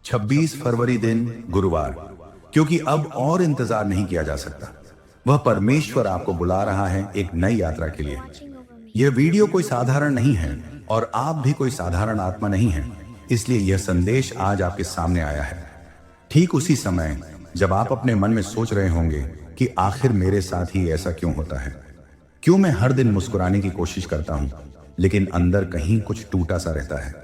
26 फरवरी दिन गुरुवार। क्योंकि अब और इंतजार नहीं किया जा सकता। वह परमेश्वर आपको बुला रहा है एक नई यात्रा के लिए। यह वीडियो कोई साधारण नहीं है और आप भी कोई साधारण आत्मा नहीं है, इसलिए यह संदेश आज आपके सामने आया है। ठीक उसी समय जब आप अपने मन में सोच रहे होंगे कि आखिर मेरे साथ ही ऐसा क्यों होता है, क्यों मैं हर दिन मुस्कुराने की कोशिश करता हूं लेकिन अंदर कहीं कुछ टूटा सा रहता है,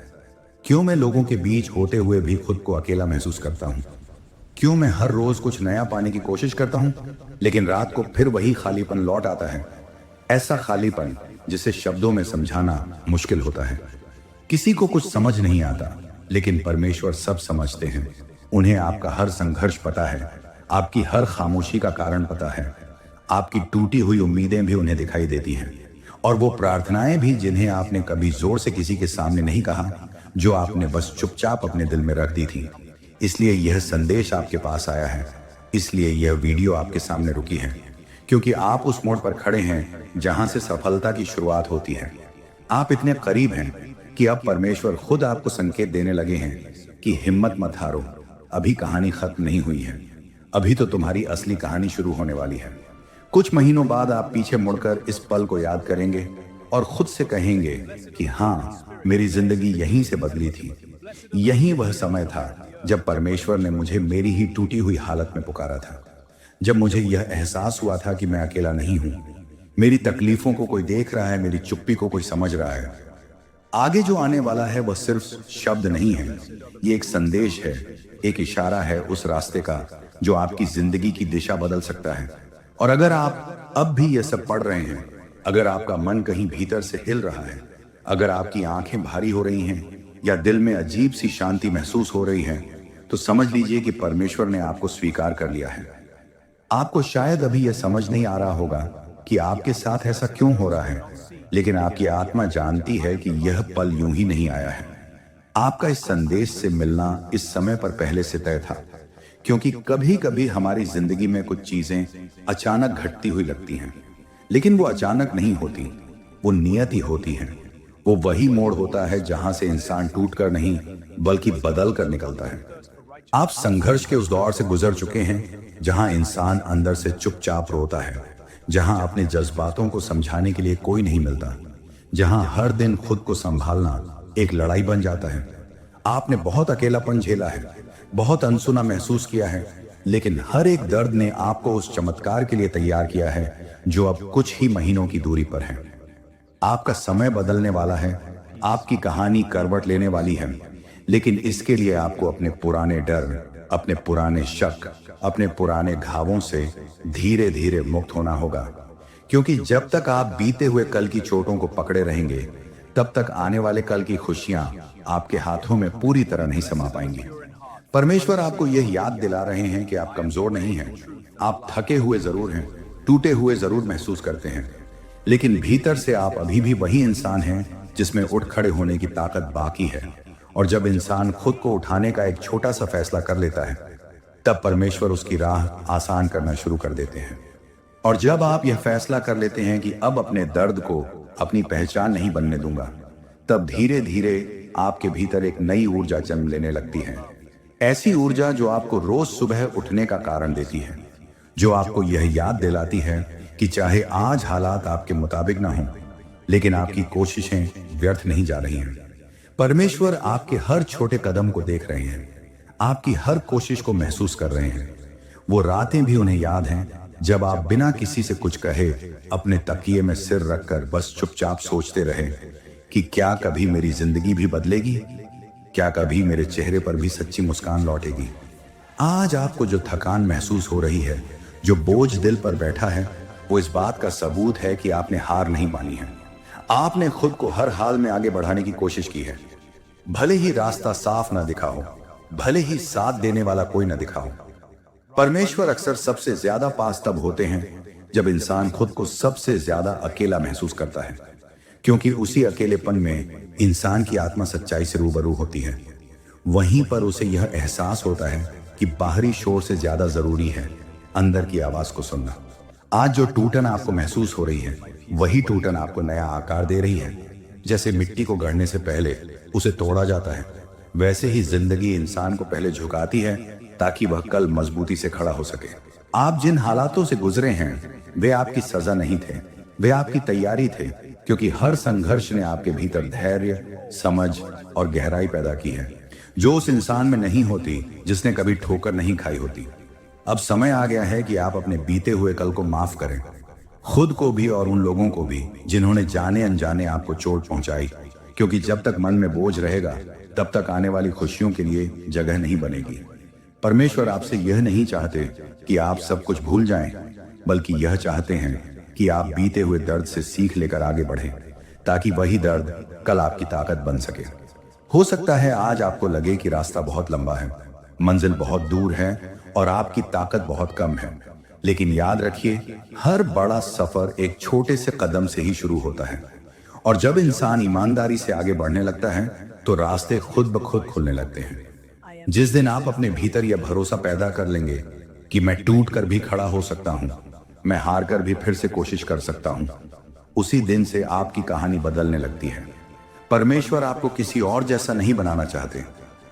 क्यों मैं लोगों के बीच होते हुए भी खुद को अकेला महसूस करता हूं, क्यों मैं हर रोज कुछ नया पाने की कोशिश करता हूं लेकिन रात को फिर वही खालीपन लौट आता है। ऐसा खालीपन जिसे शब्दों में समझाना मुश्किल होता है। किसी को कुछ समझ नहीं आता लेकिन परमेश्वर सब समझते हैं। उन्हें आपका हर संघर्ष पता है, आपकी हर खामोशी का कारण पता है, आपकी टूटी हुई उम्मीदें भी उन्हें दिखाई देती हैं और वो प्रार्थनाएं भी जिन्हें आपने कभी जोर से किसी के सामने नहीं कहा, जो आपने बस चुपचाप अपने दिल में रख दी थी। इसलिए यह संदेश आपके पास आया है, इसलिए यह वीडियो आपके सामने रुकी है, क्योंकि आप उस मोड़ पर खड़े हैं जहां से सफलता की शुरुआत होती है। आप इतने करीब हैं कि अब परमेश्वर खुद आपको संकेत देने लगे हैं कि हिम्मत मत हारो, अभी कहानी खत्म नहीं हुई है, अभी तो तुम्हारी असली कहानी शुरू होने वाली है। कुछ महीनों बाद आप पीछे मुड़कर इस पल को याद करेंगे और खुद से कहेंगे कि हाँ, मेरी जिंदगी यहीं से बदली थी। यही वह समय था जब परमेश्वर ने मुझे मेरी ही टूटी हुई हालत में पुकारा था, जब मुझे यह एहसास हुआ था कि मैं अकेला नहीं हूं, मेरी तकलीफों को कोई देख रहा है, मेरी चुप्पी को कोई समझ रहा है। आगे जो आने वाला है वह सिर्फ शब्द नहीं है, ये एक संदेश है, एक इशारा है उस रास्ते का जो आपकी जिंदगी की दिशा बदल सकता है। और अगर आप अब भी यह सब पढ़ रहे हैं, अगर आपका मन कहीं भीतर से हिल रहा है, अगर आपकी आंखें भारी हो रही हैं या दिल में अजीब सी शांति महसूस हो रही है, तो समझ लीजिए कि परमेश्वर ने आपको स्वीकार कर लिया है। आपको शायद अभी यह समझ नहीं आ रहा होगा कि आपके साथ ऐसा क्यों हो रहा है, लेकिन आपकी आत्मा जानती है कि यह पल यूं ही नहीं आया है। आपका इस संदेश से मिलना इस समय पर पहले से तय था, क्योंकि कभी कभी हमारी जिंदगी में कुछ चीजें अचानक घटती हुई लगती हैं, लेकिन वो अचानक नहीं होती, वो नियति होती है। वो वही मोड़ होता है जहां से इंसान टूटकर नहीं बल्कि बदल कर निकलता है। आप संघर्ष के उस दौर से गुजर चुके हैं जहां इंसान अंदर से चुपचाप रोता है, जहां अपने जज्बातों को समझाने के लिए कोई नहीं मिलता, जहां हर दिन खुद को संभालना एक लड़ाई बन जाता है। आपने बहुत अकेलापन झेला है, बहुत अनसुना महसूस किया है, लेकिन हर एक दर्द ने आपको उस चमत्कार के लिए तैयार किया है जो अब कुछ ही महीनों की दूरी पर है। आपका समय बदलने वाला है, आपकी कहानी करवट लेने वाली है, लेकिन इसके लिए आपको अपने पुराने डर, अपने पुराने शक, अपने पुराने घावों से धीरे धीरे मुक्त होना होगा। क्योंकि जब तक आप बीते हुए कल की चोटों को पकड़े रहेंगे, तब तक आने वाले कल की खुशियां आपके हाथों में पूरी तरह नहीं समा पाएंगी। परमेश्वर आपको यह याद दिला रहे हैं कि आप कमजोर नहीं हैं। आप थके हुए जरूर हैं, टूटे हुए जरूर महसूस करते हैं, लेकिन भीतर से आप अभी भी वही इंसान हैं जिसमें उठ खड़े होने की ताकत बाकी है। और जब इंसान खुद को उठाने का एक छोटा सा फैसला कर लेता है, तब परमेश्वर उसकी राह आसान करना शुरू कर देते हैं। और जब आप यह फैसला कर लेते हैं कि अब अपने दर्द को अपनी पहचान नहीं बनने दूंगा, तब धीरे धीरे आपके भीतर एक नई ऊर्जा जन्म लेने लगती है। ऐसी ऊर्जा जो आपको रोज सुबह उठने का कारण देती है, जो आपको यह याद दिलाती है कि चाहे आज हालात आपके मुताबिक ना हों, लेकिन आपकी कोशिशें व्यर्थ नहीं जा रही हैं। परमेश्वर आपके हर छोटे कदम को देख रहे हैं, आपकी हर कोशिश को महसूस कर रहे हैं। वो रातें भी उन्हें याद हैं जब आप बिना किसी से कुछ कहे अपने तकिए में सिर रखकर बस चुपचाप सोचते रहे कि क्या कभी मेरी जिंदगी भी बदलेगी, क्या कभी मेरे चेहरे पर भी सच्ची मुस्कान लौटेगी। आज आपको जो थकान महसूस हो रही है, जो बोझ दिल पर बैठा है, वो इस बात का सबूत है कि आपने हार नहीं मानी है। आपने खुद को हर हाल में आगे बढ़ाने की कोशिश की है, भले ही रास्ता साफ ना दिखा हो, भले ही साथ देने वाला कोई ना दिखा हो। परमेश्वर अक्सर सबसे ज्यादा पास तब होते हैं जब इंसान खुद को सबसे ज्यादा अकेला महसूस करता है, क्योंकि उसी अकेलेपन में इंसान की आत्मा सच्चाई से रूबरू होती है। वहीं पर उसे यह एहसास होता है कि बाहरी शोर से ज्यादा जरूरी है अंदर की आवाज को सुनना। आज जो टूटन आपको महसूस हो रही है, वही टूटन आपको नया आकार दे रही है। जैसे मिट्टी को गढ़ने से पहले उसे तोड़ा जाता है, वैसे ही जिंदगी इंसान को पहले झुकाती है ताकि वह कल मजबूती से खड़ा हो सके। आप जिन हालातों से गुजरे हैं वे आपकी सजा नहीं थे, वे आपकी तैयारी थे, क्योंकि हर संघर्ष ने आपके भीतर धैर्य, समझ और गहराई पैदा की है, जो उस इंसान में नहीं होती जिसने कभी ठोकर नहीं खाई होती। अब समय आ गया है कि आप अपने बीते हुए कल को माफ करें, खुद को भी और उन लोगों को भी जिन्होंने जाने अनजाने आपको चोट पहुंचाई, क्योंकि जब तक मन में बोझ रहेगा तब तक आने वाली खुशियों के लिए जगह नहीं बनेगी। परमेश्वर आपसे यह नहीं चाहते कि आप सब कुछ भूल जाएं, बल्कि यह चाहते हैं कि आप बीते हुए दर्द से सीख लेकर आगे बढ़ें, ताकि वही दर्द कल आपकी ताकत बन सके। हो सकता है आज आपको लगे कि रास्ता बहुत लंबा है, मंजिल बहुत दूर है और आपकी ताकत बहुत कम है, लेकिन याद रखिए, हर बड़ा सफर एक छोटे से कदम से ही शुरू होता है। और जब इंसान ईमानदारी से आगे बढ़ने लगता है तो रास्ते खुद ब खुद खुलने लगते हैं। जिस दिन आप अपने भीतर यह भरोसा पैदा कर लेंगे कि मैं टूट कर भी खड़ा हो सकता हूं, मैं हार कर भी फिर से कोशिश कर सकता हूं, उसी दिन से आपकी कहानी बदलने लगती है। परमेश्वर आपको किसी और जैसा नहीं बनाना चाहते,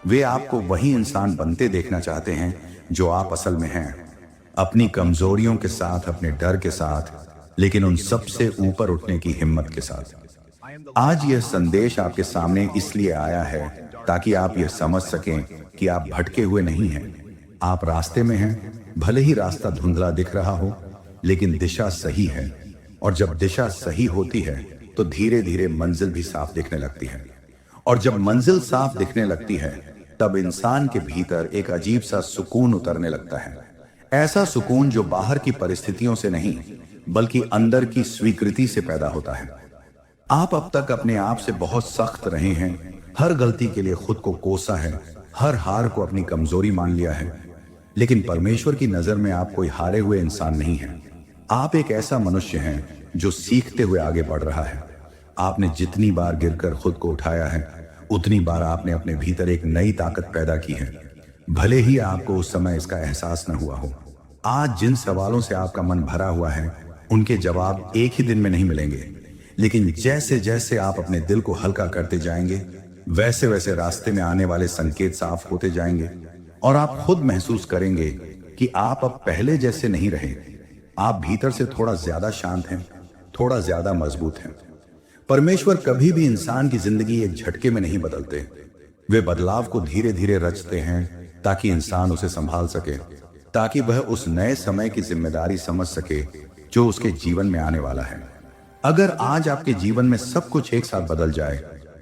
वे आपको वही इंसान बनते देखना चाहते हैं जो आप असल में हैं, अपनी कमजोरियों के साथ, अपने डर के साथ, लेकिन उन सबसे ऊपर उठने की हिम्मत के साथ। आज यह संदेश आपके सामने इसलिए आया है ताकि आप यह समझ सकें कि आप भटके हुए नहीं हैं, आप रास्ते में हैं। भले ही रास्ता धुंधला दिख रहा हो, लेकिन दिशा सही है, और जब दिशा सही होती है तो धीरे धीरे मंजिल भी साफ दिखने लगती है। और जब मंजिल साफ दिखने लगती है तब इंसान के भीतर एक अजीब सा सुकून उतरने लगता है, ऐसा सुकून जो बाहर की परिस्थितियों से नहीं बल्कि अंदर की स्वीकृति से पैदा होता है। आप अब तक अपने आप से बहुत सख्त रहे हैं, हर गलती के लिए खुद को कोसा है, हर हार को अपनी कमजोरी मान लिया है, लेकिन परमेश्वर की नजर में आप कोई हारे हुए इंसान नहीं हैं। आप एक ऐसा मनुष्य हैं जो सीखते हुए आगे बढ़ रहा है। आपने जितनी बार गिरकर खुद को उठाया है, उतनी बार आपने अपने भीतर एक नई ताकत पैदा की है, भले ही आपको उस समय इसका एहसास न हुआ हो। आज जिन सवालों से आपका मन भरा हुआ है उनके जवाब एक ही दिन में नहीं मिलेंगे, लेकिन जैसे जैसे आप अपने दिल को हल्का करते जाएंगे वैसे वैसे रास्ते में आने वाले संकेत साफ होते जाएंगे और आप खुद महसूस करेंगे कि आप अब पहले जैसे नहीं रहे। आप भीतर से थोड़ा ज्यादा शांत हैं, थोड़ा ज्यादा मजबूत हैं। परमेश्वर कभी भी इंसान की जिंदगी एक झटके में नहीं बदलते, वे बदलाव को धीरे धीरे रचते हैं ताकि इंसान उसे संभाल सके, ताकि वह उस नए समय की जिम्मेदारी समझ सके जो उसके जीवन में आने वाला है। अगर आज आपके जीवन में सब कुछ एक साथ बदल जाए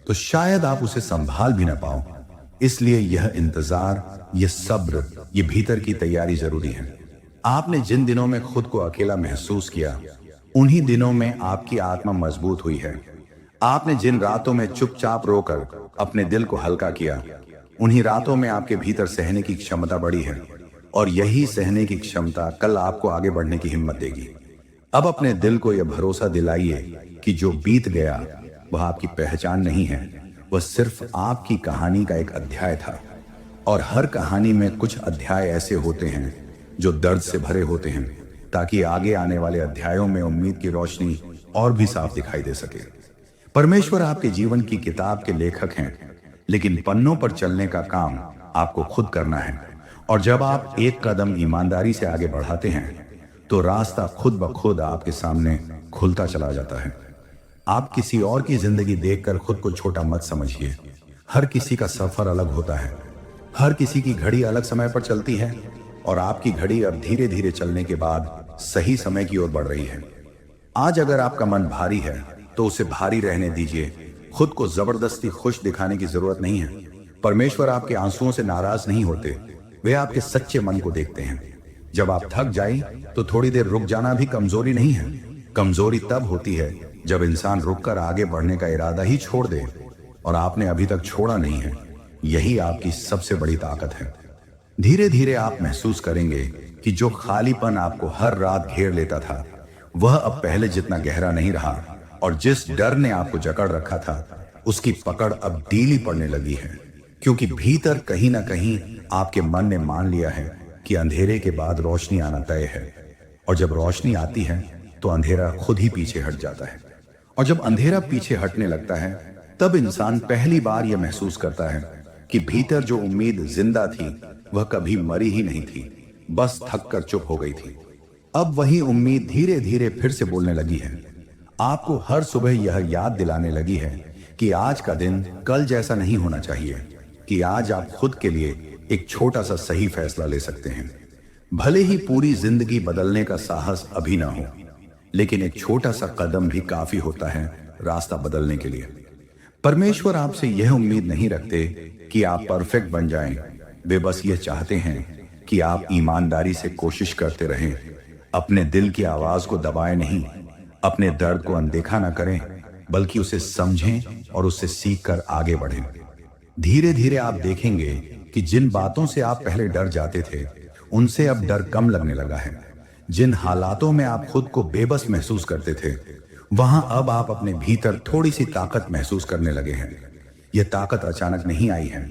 तो शायद आप उसे संभाल भी ना पाओ। इसलिए यह इंतजार, यह सब्र, यह भीतर की तैयारी जरूरी है। आपने जिन दिनों में खुद को अकेला महसूस किया, उन्हीं दिनों में आपकी आत्मा मजबूत हुई है। आपने जिन रातों में चुपचाप रोकर अपने दिल को हल्का किया, उन्हीं रातों में आपके भीतर सहने की क्षमता बढ़ी है, और यही सहने की क्षमता कल आपको आगे बढ़ने की हिम्मत देगी। अब अपने दिल को यह भरोसा दिलाइए कि जो बीत गया वह आपकी पहचान नहीं है, वह सिर्फ आपकी कहानी का एक अध्याय था। और हर कहानी में कुछ अध्याय ऐसे होते हैं जो दर्द से भरे होते हैं, ताकि आगे आने वाले अध्यायों में उम्मीद की रोशनी और भी साफ दिखाई दे सके। परमेश्वर आपके जीवन की किताब के लेखक हैं, लेकिन पन्नों पर चलने का काम आपको खुद करना है। और जब आप एक कदम ईमानदारी से आगे बढ़ाते हैं तो रास्ता खुद ब खुद आपके सामने खुलता चला जाता है। आप किसी और की जिंदगी देखकर खुद को छोटा मत समझिए। हर किसी का सफर अलग होता है, हर किसी की घड़ी अलग समय पर चलती है, और आपकी घड़ी अब धीरे धीरे चलने के बाद सही समय की ओर बढ़ रही है। आज अगर आपका मन भारी है तो उसे भारी रहने दीजिए। खुद को जबरदस्ती खुश दिखाने की जरूरत नहीं है। परमेश्वर आपके आंसुओं से नाराज नहीं होते, वे आपके सच्चे मन को देखते हैं। जब आप थक जाएं तो थोड़ी देर रुक जाना भी कमजोरी नहीं है। कमजोरी तब होती है जब इंसान रुककर आगे बढ़ने का इरादा ही छोड़ दे, और आपने अभी तक छोड़ा नहीं है। यही आपकी सबसे बड़ी ताकत है। धीरे धीरे आप महसूस करेंगे कि जो खालीपन आपको हर रात घेर लेता था वह अब पहले जितना गहरा नहीं रहा, और जिस डर ने आपको जकड़ रखा था उसकी पकड़ अब ढीली पड़ने लगी है, क्योंकि भीतर कहीं ना कहीं आपके मन ने मान लिया है कि अंधेरे के बाद रोशनी आना तय है, और जब रोशनी आती है तो अंधेरा खुद ही पीछे हट जाता है। और जब अंधेरा पीछे हटने लगता है तब इंसान पहली बार यह महसूस करता है कि भीतर जो उम्मीद जिंदा थी वह कभी मरी ही नहीं थी, बस थक कर चुप हो गई थी। अब वही उम्मीद धीरे धीरे फिर से बोलने लगी है। आपको हर सुबह यह याद दिलाने लगी है कि आज का दिन कल जैसा नहीं होना चाहिए, कि आज आप खुद के लिए एक छोटा सा सही फैसला ले सकते हैं। भले ही पूरी जिंदगी बदलने का साहस अभी ना हो, लेकिन एक छोटा सा कदम भी काफी होता है रास्ता बदलने के लिए। परमेश्वर आपसे यह उम्मीद नहीं रखते कि आप परफेक्ट बन जाएं। वे बस यह चाहते हैं कि आप ईमानदारी से कोशिश करते रहें, अपने दिल की आवाज को दबाएं नहीं, अपने दर्द को अनदेखा ना करें, बल्कि उसे समझें और उससे सीखकर आगे बढ़ें। धीरे धीरे आप देखेंगे कि जिन बातों से आप पहले डर जाते थे, उनसे अब डर कम लगने लगा है। जिन हालातों में आप खुद को बेबस महसूस करते थे, वहां अब आप अपने भीतर थोड़ी सी ताकत महसूस करने लगे हैं। यह ताकत अचानक नहीं आई है,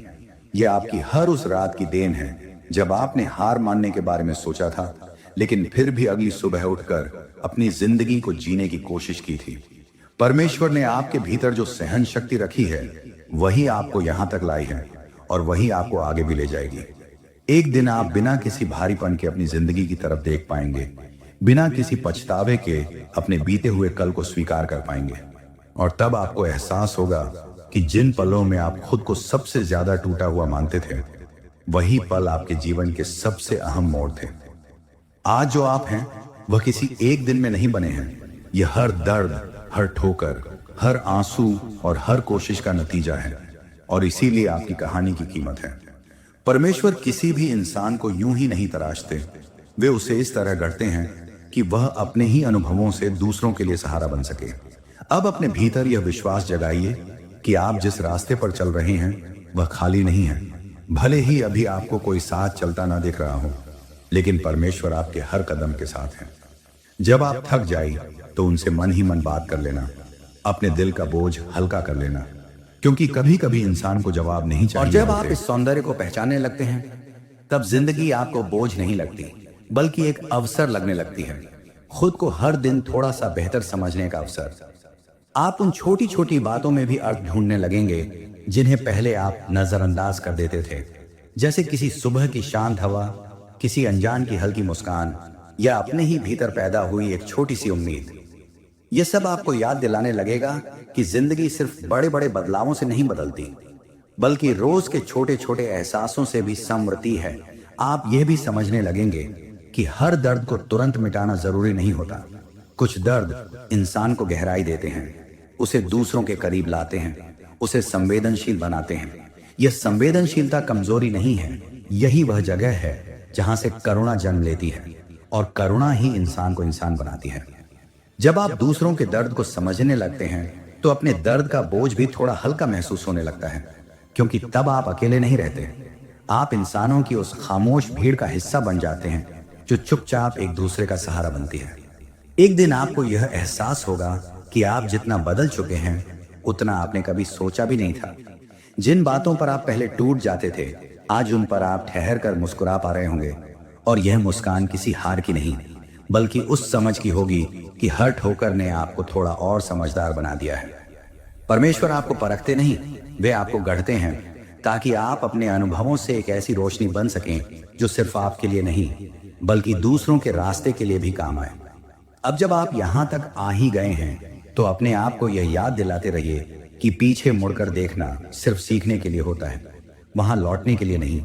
यह आपकी हर उस रात की देन है जब आपने हार मानने के बारे में सोचा था, लेकिन फिर भी अगली सुबह उठकर अपनी जिंदगी को जीने की कोशिश की थी। परमेश्वर ने आपके भीतर जो सहन शक्ति रखी है, वही आपको यहां तक लाई है और वही आपको आगे भी ले जाएगी। एक दिन आप बिना किसी भारीपन के अपनी जिंदगी की तरफ देख पाएंगे, बिना किसी पछतावे के अपने बीते हुए कल को स्वीकार कर पाएंगे। और तब आपको एहसास होगा कि जिन पलों में आप खुद को सबसे ज्यादा टूटा हुआ मानते थे, वही पल आपके जीवन के सबसे अहम मोड़ थे। आज जो आप हैं वह किसी एक दिन में नहीं बने हैं। यह हर दर्द, हर ठोकर, हर आंसू और हर कोशिश का नतीजा है, और इसीलिए आपकी कहानी की कीमत है। परमेश्वर किसी भी इंसान को यूं ही नहीं तराशते, वे उसे इस तरह गढ़ते हैं कि वह अपने ही अनुभवों से दूसरों के लिए सहारा बन सके। अब अपने भीतर यह विश्वास जगाइए कि आप जिस रास्ते पर चल रहे हैं वह खाली नहीं है। भले ही अभी आपको कोई साथ चलता ना दिख रहा हो, लेकिन परमेश्वर आपके हर कदम के साथ है। जब आप थक जाए तो उनसे मन ही मन बात कर लेना, अपने दिल का बोझ हल्का कर लेना, क्योंकि कभी कभी इंसान को जवाब नहीं चाहिए। और जब आप इस सौंदर्य को पहचानने लगते हैं, तब जिंदगी आपको बोझ नहीं लगती, बल्कि एक अवसर लगने लगती है। खुद को हर दिन थोड़ा सा बेहतर समझने का अवसर। आप उन छोटी छोटी बातों में भी अर्थ ढूंढने लगेंगे जिन्हें पहले आप नजरअंदाज कर देते थे, जैसे किसी सुबह की शांत हवा, किसी अनजान की हल्की मुस्कान, या अपने ही भीतर पैदा हुई एक छोटी सी उम्मीद। यह सब आपको याद दिलाने लगेगा कि जिंदगी सिर्फ बड़े बड़े बदलावों से नहीं बदलती, बल्कि रोज के छोटे छोटे एहसासों से भी समृद्धि है। आप यह भी समझने लगेंगे कि हर दर्द को तुरंत मिटाना जरूरी नहीं होता। कुछ दर्द इंसान को गहराई देते हैं, उसे दूसरों के करीब लाते हैं, उसे संवेदनशील बनाते हैं। यह संवेदनशीलता कमजोरी नहीं है, यही वह जगह है जहां से करुणा जन्म लेती है, और करुणा ही इंसान को इंसान बनाती है। जब आप दूसरों के दर्द को समझने लगते हैं, तो अपने दर्द का बोझ भी थोड़ा हल्का महसूस होने लगता है, क्योंकि तब आप अकेले नहीं रहते। आप इंसानों की उस खामोश भीड़ का हिस्सा बन जाते हैं जो चुपचाप एक दूसरे का सहारा बनती है। एक दिन आपको यह एहसास होगा कि आप जितना बदल चुके हैं, उतना आपने कभी सोचा भी नहीं था। जिन बातों पर आप पहले टूट जाते थे, आज उन पर आप ठहर कर मुस्कुरा पा रहे होंगे, और यह मुस्कान किसी हार की नहीं, बल्कि उस समझ की होगी कि हर ठोकर ने आपको थोड़ा और समझदार बना दिया है। परमेश्वर आपको परखते नहीं, वे आपको गढ़ते हैं, ताकि आप अपने अनुभवों से एक ऐसी रोशनी बन सकें जो सिर्फ आपके लिए नहीं, बल्कि दूसरों के रास्ते के लिए भी काम आए। अब जब आप यहाँ तक आ ही गए हैं, तो अपने आप को यह याद दिलाते रहिए कि पीछे मुड़कर देखना सिर्फ सीखने के लिए होता है, वहां लौटने के लिए नहीं।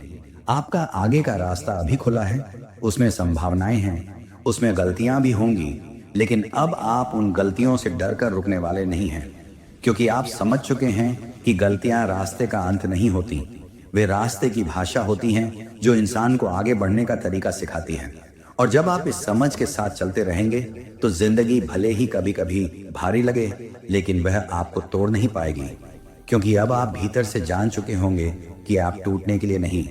आपका आगे का रास्ता अभी खुला है, उसमें संभावनाएं हैं, उसमें गलतियां भी होंगी, लेकिन अब आप उन गलतियों से डरकर रुकने वाले नहीं हैं, क्योंकि आप समझ चुके हैं कि गलतियां रास्ते का अंत नहीं होती, वे रास्ते की भाषा होती हैं जो इंसान को आगे बढ़ने का तरीका सिखाती हैं। और जब आप इस समझ के साथ चलते रहेंगे, तो जिंदगी भले ही कभी कभी भारी लगे, लेकिन वह आपको तोड़ नहीं पाएगी, क्योंकि अब आप भीतर से जान चुके होंगे कि आप टूटने के लिए नहीं,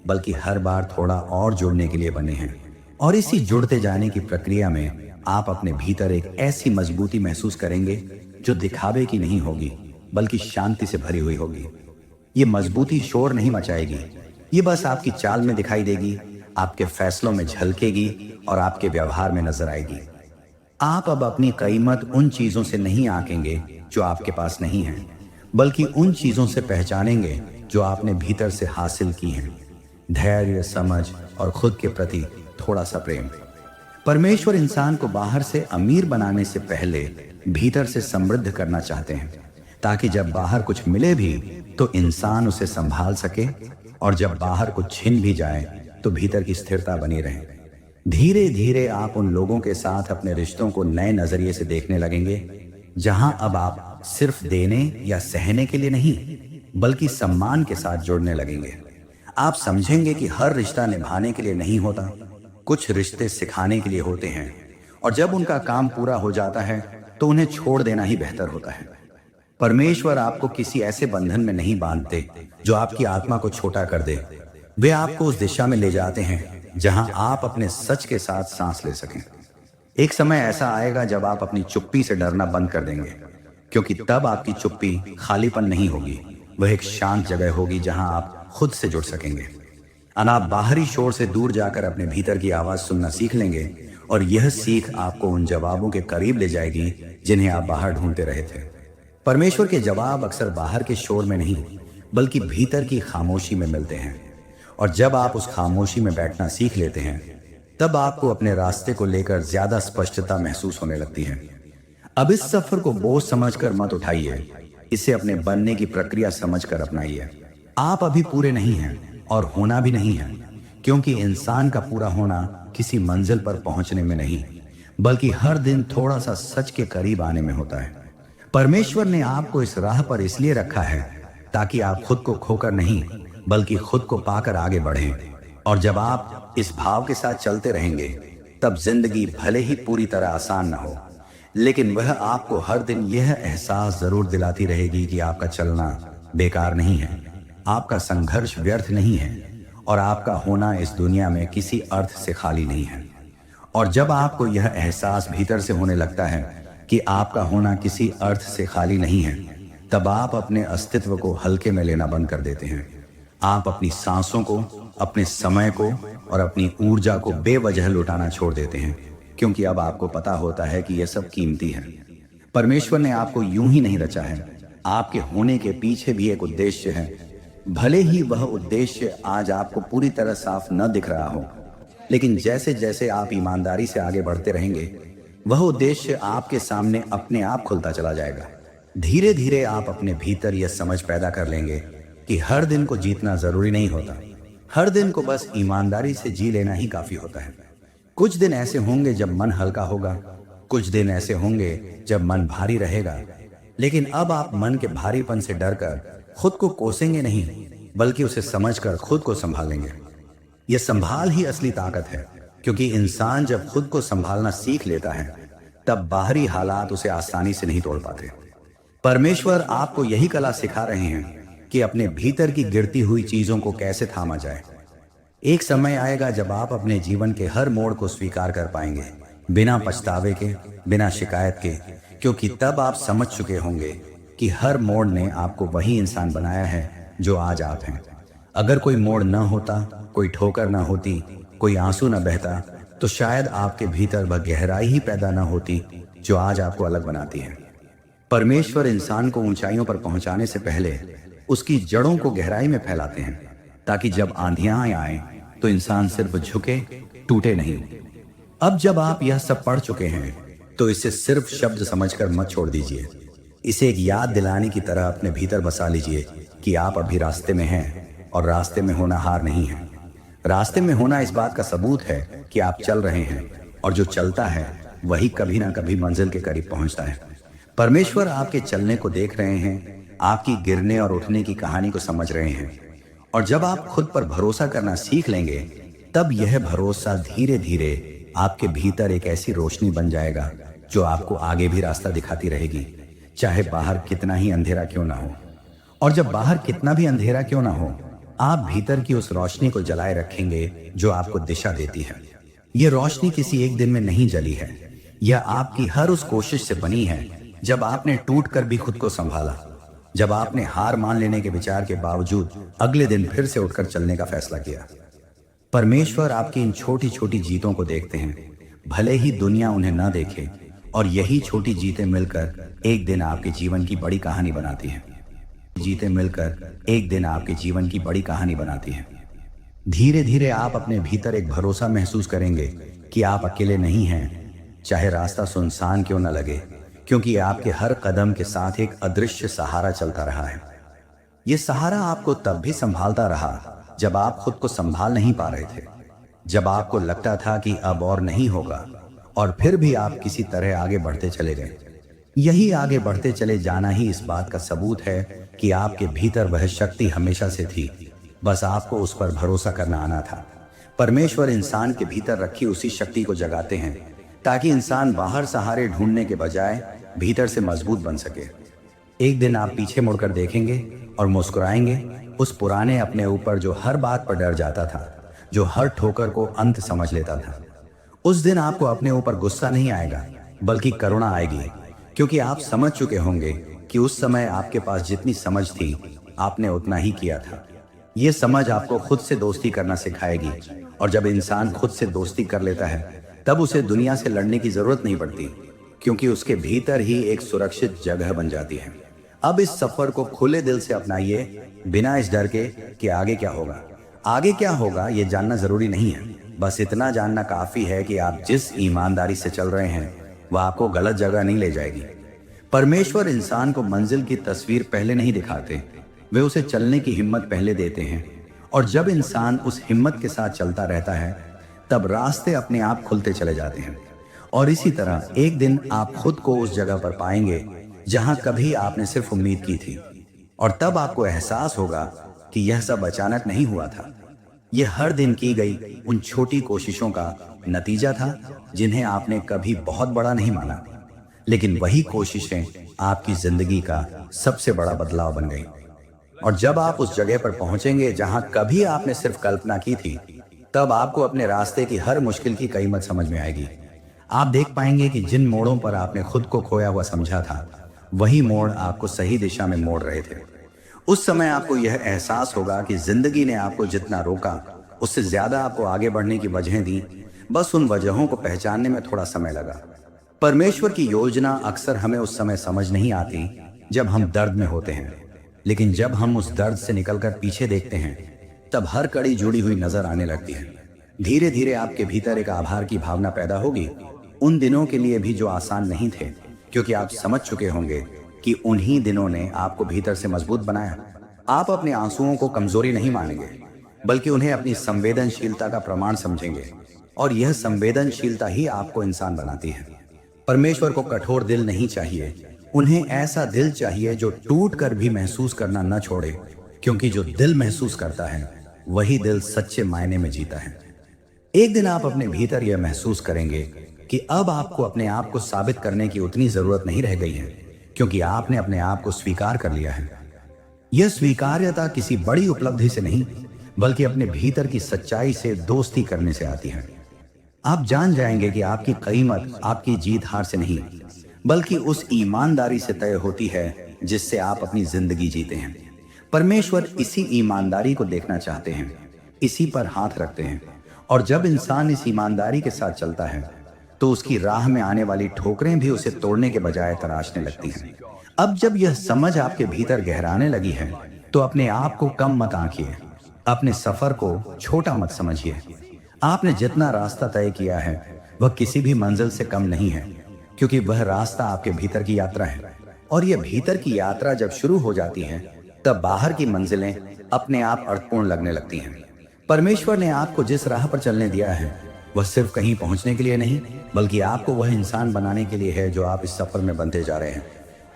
बल्कि हर बार थोड़ा और जुड़ने के लिए बने हैं। और इसी जुड़ते जाने की प्रक्रिया में आप अपने भीतर एक ऐसी मजबूती महसूस करेंगे जो दिखावे की नहीं होगी, बल्कि शांति से भरी हुई होगी। ये मजबूती शोर नहीं मचाएगी, ये बस आपकी चाल में दिखाई देगी, आपके फैसलों में झलकेगी और आपके व्यवहार में नजर आएगी। आप अब अपनी कीमत उन चीजों से नहीं आंकेंगे जो आपके पास नहीं है, बल्कि उन चीजों से पहचानेंगे जो आपने भीतर से हासिल की हैं। धैर्य, समझ और खुद के प्रति थोड़ा सा प्रेम। परमेश्वर इंसान को बाहर से अमीर बनाने से पहले भीतर से समृद्ध करना चाहते हैं, ताकि जब बाहर कुछ मिले भी तो इंसान उसे संभाल सके, और जब बाहर कुछ छिन भी जाए तो भीतर की स्थिरता बनी रहे। धीरे धीरे आप उन लोगों के साथ अपने रिश्तों को नए नजरिए से देखने लगेंगे, जहां अब आप सिर्फ देने या सहने के लिए नहीं, बल्कि सम्मान के साथ जुड़ने लगेंगे। आप समझेंगे कि हर रिश्ता निभाने के लिए नहीं होता, कुछ रिश्ते सिखाने के लिए होते हैं, और जब उनका काम पूरा हो जाता है तो उन्हें छोड़ देना ही बेहतर होता है। परमेश्वर आपको किसी ऐसे बंधन में नहीं बांधते जो आपकी आत्मा को छोटा कर दे। वे आपको उस दिशा में ले जाते हैं जहां आप अपने सच के साथ सांस ले सकें। एक समय ऐसा आएगा जब आप अपनी चुप्पी से डरना बंद कर देंगे, क्योंकि तब आपकी चुप्पी खालीपन नहीं होगी, वह एक शांत जगह होगी जहां आप खुद से जुड़ सकेंगे। आप बाहरी शोर से दूर जाकर अपने भीतर की आवाज सुनना सीख लेंगे, और यह सीख आपको उन जवाबों के करीब ले जाएगी जिन्हें आप बाहर ढूंढते रहे थे। परमेश्वर के जवाब अक्सर बाहर के शोर में नहीं, बल्कि भीतर की खामोशी में मिलते हैं। और जब आप उस खामोशी में बैठना सीख लेते हैं, तब आपको अपने रास्ते को लेकर ज्यादा स्पष्टता महसूस होने लगती है। अब इस सफर को बोझ समझकर मत उठाइए, इसे अपने बनने की प्रक्रिया समझकर अपनाइए। आप अभी पूरे नहीं हैं और होना भी नहीं है, क्योंकि इंसान का पूरा होना किसी मंजिल पर पहुंचने में नहीं, बल्कि हर दिन थोड़ा सा सच के करीब आने में होता है। परमेश्वर ने आपको इस राह पर इसलिए रखा है ताकि आप खुद को खोकर नहीं, बल्कि खुद को पाकर आगे बढ़ें। और जब आप इस भाव के साथ चलते रहेंगे, तब जिंदगी भले ही पूरी तरह आसान न हो, लेकिन वह आपको हर दिन यह एहसास जरूर दिलाती रहेगी कि आपका चलना बेकार नहीं है, आपका संघर्ष व्यर्थ नहीं है, और आपका होना इस दुनिया में किसी अर्थ से खाली नहीं है। और जब आपको यह एहसास भीतर से होने लगता है कि आपका होना किसी अर्थ से खाली नहीं है, तब आप अपने अस्तित्व को हल्के में लेना बंद कर देते हैं। आप अपनी सांसों को, अपने समय को और अपनी ऊर्जा को बेवजह लुटाना छोड़ देते हैं, क्योंकि अब आपको पता होता है कि यह सब कीमती है। परमेश्वर ने आपको यूं ही नहीं रचा है, आपके होने के पीछे भी एक उद्देश्य है। भले ही वह उद्देश्य आज आपको पूरी तरह साफ न दिख रहा हो, लेकिन जैसे जैसे आप ईमानदारी से आगे बढ़ते रहेंगे, वह उद्देश्य आपके सामने अपने आप खुलता चला जाएगा। धीरे धीरे आप अपने भीतर यह समझ पैदा कर लेंगे कि हर दिन को जीतना जरूरी नहीं होता, हर दिन को बस ईमानदारी से जी लेना ही काफी होता है। कुछ दिन ऐसे होंगे जब मन हल्का होगा, कुछ दिन ऐसे होंगे जब मन भारी रहेगा, लेकिन अब आप मन के भारीपन से डरकर खुद को कोसेंगे नहीं, बल्कि उसे समझकर खुद को संभालेंगे। यह संभाल ही असली ताकत है, क्योंकि इंसान जब खुद को संभालना सीख लेता है, तब बाहरी हालात उसे आसानी से नहीं तोड़ पाते। परमेश्वर आपको यही कला सिखा रहे हैं कि अपने भीतर की गिरती हुई चीजों को कैसे थामा जाए। एक समय आएगा जब आप अपने जीवन के हर मोड़ को स्वीकार कर पाएंगे, बिना पछतावे के, बिना शिकायत के, क्योंकि तब आप समझ चुके होंगे कि हर मोड़ ने आपको वही इंसान बनाया है जो आज आप हैं। अगर कोई मोड़ न होता, कोई ठोकर न होती, कोई आंसू न बहता, तो शायद आपके भीतर वह गहराई ही पैदा न होती जो आज आपको अलग बनाती है। परमेश्वर इंसान को ऊंचाइयों पर पहुंचाने से पहले उसकी जड़ों को गहराई में फैलाते हैं, ताकि जब आंधियां आए तो इंसान सिर्फ झुके, टूटे नहीं। अब जब आप यह सब पढ़ चुके हैं, तो इसे सिर्फ शब्द समझकर मत छोड़ दीजिए। इसे एक याद दिलाने की तरह अपने भीतर बसा लीजिए कि आप अभी रास्ते में हैं, और रास्ते में होना हार नहीं है। रास्ते में होना इस बात का सबूत है कि आप चल रहे हैं, और जो चलता है वही कभी ना कभी मंजिल के करीब पहुंचता है। परमेश्वर आपके चलने को देख रहे हैं, आपकी गिरने और उठने की कहानी को समझ रहे हैं, और जब आप खुद पर भरोसा करना सीख लेंगे, तब यह भरोसा धीरे धीरे आपके भीतर एक ऐसी रोशनी बन जाएगा जो आपको आगे भी रास्ता दिखाती रहेगी, चाहे बाहर कितना ही अंधेरा क्यों ना हो। और जब बाहर कितना भी अंधेरा क्यों ना हो, आप भीतर की उस रोशनी को जलाए रखेंगे जो आपको दिशा देती है। यह रोशनी किसी एक दिन में नहीं जली है, यह आपकी हर उस कोशिश से बनी है जब आपने टूट कर भी खुद को संभाला, जब आपने हार मान लेने के विचार के बावजूद अगले दिन फिर से उठकर चलने का फैसला किया। परमेश्वर आपकी इन छोटी छोटी जीतों को देखते हैं, भले ही दुनिया उन्हें न देखे, और यही छोटी जीतें मिलकर एक दिन आपके जीवन की बड़ी कहानी बनाती हैं। जीते मिलकर एक दिन आपके जीवन की बड़ी कहानी बनाती है। धीरे धीरे आप अपने भीतर एक भरोसा महसूस करेंगे कि आप अकेले नहीं हैं, चाहे रास्ता सुनसान क्यों न लगे, क्योंकि आपके हर कदम के साथ एक अदृश्य सहारा चलता रहा है। ये सहारा आपको तब भी संभालता रहा जब आप खुद को संभाल नहीं पा रहे थे, जब आपको लगता था कि अब और नहीं होगा, और फिर भी आप किसी तरह आगे बढ़ते चले गए। यही आगे बढ़ते चले जाना ही इस बात का सबूत है कि आपके भीतर वह शक्ति हमेशा से थी, बस आपको उस पर भरोसा करना आना था। परमेश्वर इंसान के भीतर रखी उसी शक्ति को जगाते हैं ताकि इंसान बाहर सहारे ढूंढने के बजाय भीतर से मजबूत बन सके। एक दिन आप पीछे मुड़कर देखेंगे और मुस्कुराएंगे उस पुराने अपने ऊपर जो हर बात पर डर जाता था, जो हर ठोकर को अंत समझ लेता था। उस दिन आपको अपने ऊपर गुस्सा नहीं आएगा, बल्कि करुणा आएगी, क्योंकि आप समझ चुके होंगे कि उस समय आपके पास जितनी समझ थी आपने उतना ही किया था। ये समझ आपको खुद से दोस्ती करना सिखाएगी, और जब इंसान खुद से दोस्ती कर लेता है तब उसे दुनिया से लड़ने की जरूरत नहीं पड़ती, क्योंकि उसके भीतर ही एक सुरक्षित जगह बन जाती है। अब इस सफर को खुले दिल से अपनाइए, बिना इस डर के कि आगे क्या होगा। आगे क्या होगा ये जानना जरूरी नहीं है, बस इतना जानना काफी है कि आप जिस ईमानदारी से चल रहे हैं वह आपको गलत जगह नहीं ले जाएगी। परमेश्वर इंसान को मंजिल की तस्वीर पहले नहीं दिखाते, वे उसे चलने की हिम्मत पहले देते हैं, और जब इंसान उस हिम्मत के साथ चलता रहता है तब रास्ते अपने आप खुलते चले जाते हैं। और इसी तरह एक दिन आप खुद को उस जगह पर पाएंगे जहां कभी आपने सिर्फ उम्मीद की थी, और तब आपको एहसास होगा कि यह सब अचानक नहीं हुआ था। यह हर दिन की गई उन छोटी कोशिशों का नतीजा था जिन्हें आपने कभी बहुत बड़ा नहीं माना, लेकिन वही कोशिशें आपकी जिंदगी का सबसे बड़ा बदलाव बन गई। और जब आप उस जगह पर पहुंचेंगे जहां कभी आपने सिर्फ कल्पना की थी, तब आपको अपने रास्ते की हर मुश्किल की कीमत समझ में आएगी। आप देख पाएंगे कि जिन मोड़ों पर आपने खुद को खोया हुआ समझा था, वही मोड़ आपको सही दिशा में मोड़ रहे थे। उस समय आपको यह एहसास होगा कि जिंदगी ने आपको जितना रोका उससे ज्यादा आपको आगे बढ़ने की वजहें दी, बस उन वजहों को पहचानने में थोड़ा समय लगा। परमेश्वर की योजना अक्सर हमें उस समय समझ नहीं आती जब हम दर्द में होते हैं, लेकिन जब हम उस दर्द से निकलकर पीछे देखते हैं तब हर कड़ी जुड़ी हुई नजर आने लगती है। धीरे धीरे आपके भीतर एक आभार की भावना पैदा होगी, उन दिनों के लिए भी जो आसान नहीं थे, क्योंकि आप समझ चुके होंगे कि उन्हीं दिनों ने आपको भीतर से मजबूत बनाया। आप अपने आंसुओं को कमजोरी नहीं मानेंगे, बल्कि उन्हें अपनी संवेदनशीलता का प्रमाण समझेंगे, और यह संवेदनशीलता ही आपको इंसान बनाती है। परमेश्वर को कठोर दिल नहीं चाहिए, उन्हें ऐसा दिल चाहिए जो टूट कर भी महसूस करना न छोड़े, क्योंकि जो दिल महसूस करता है वही दिल सच्चे मायने में जीता है। एक दिन आप अपने भीतर यह महसूस करेंगे कि अब आपको अपने आप को साबित करने की उतनी जरूरत नहीं रह गई है, क्योंकि आपने अपने आप को स्वीकार कर लिया है। यह स्वीकार्यता किसी बड़ी उपलब्धि से नहीं, बल्कि अपने भीतर की सच्चाई से दोस्ती करने से आती है। आप जान जाएंगे कि आपकी कीमत आपकी जीत हार से नहीं, बल्कि उस ईमानदारी से तय होती है जिससे आप अपनी जिंदगी जीते हैं। परमेश्वर इसी ईमानदारी को देखना चाहते हैं, इसी पर हाथ रखते हैं, और जब इंसान इस ईमानदारी के साथ चलता है तो उसकी राह में आने वाली ठोकरें भी उसे तोड़ने के बजाय तराशने लगती हैं। अब जब यह समझ आपके भीतर गहराने लगी है तो अपने आप को कम मत आंकिए, अपने सफर को छोटा मत समझिए। आपने जितना रास्ता तय किया है वह किसी भी मंजिल से कम नहीं है, क्योंकि वह रास्ता आपके भीतर की यात्रा है, और यह भीतर की यात्रा जब शुरू हो जाती है तब बाहर की मंजिलें अपने आप अर्थपूर्ण लगने लगती हैं। परमेश्वर ने आपको जिस राह पर चलने दिया है वह सिर्फ कहीं पहुंचने के लिए नहीं, बल्कि आपको वह इंसान बनाने के लिए है जो आप इस सफर में बनते जा रहे हैं,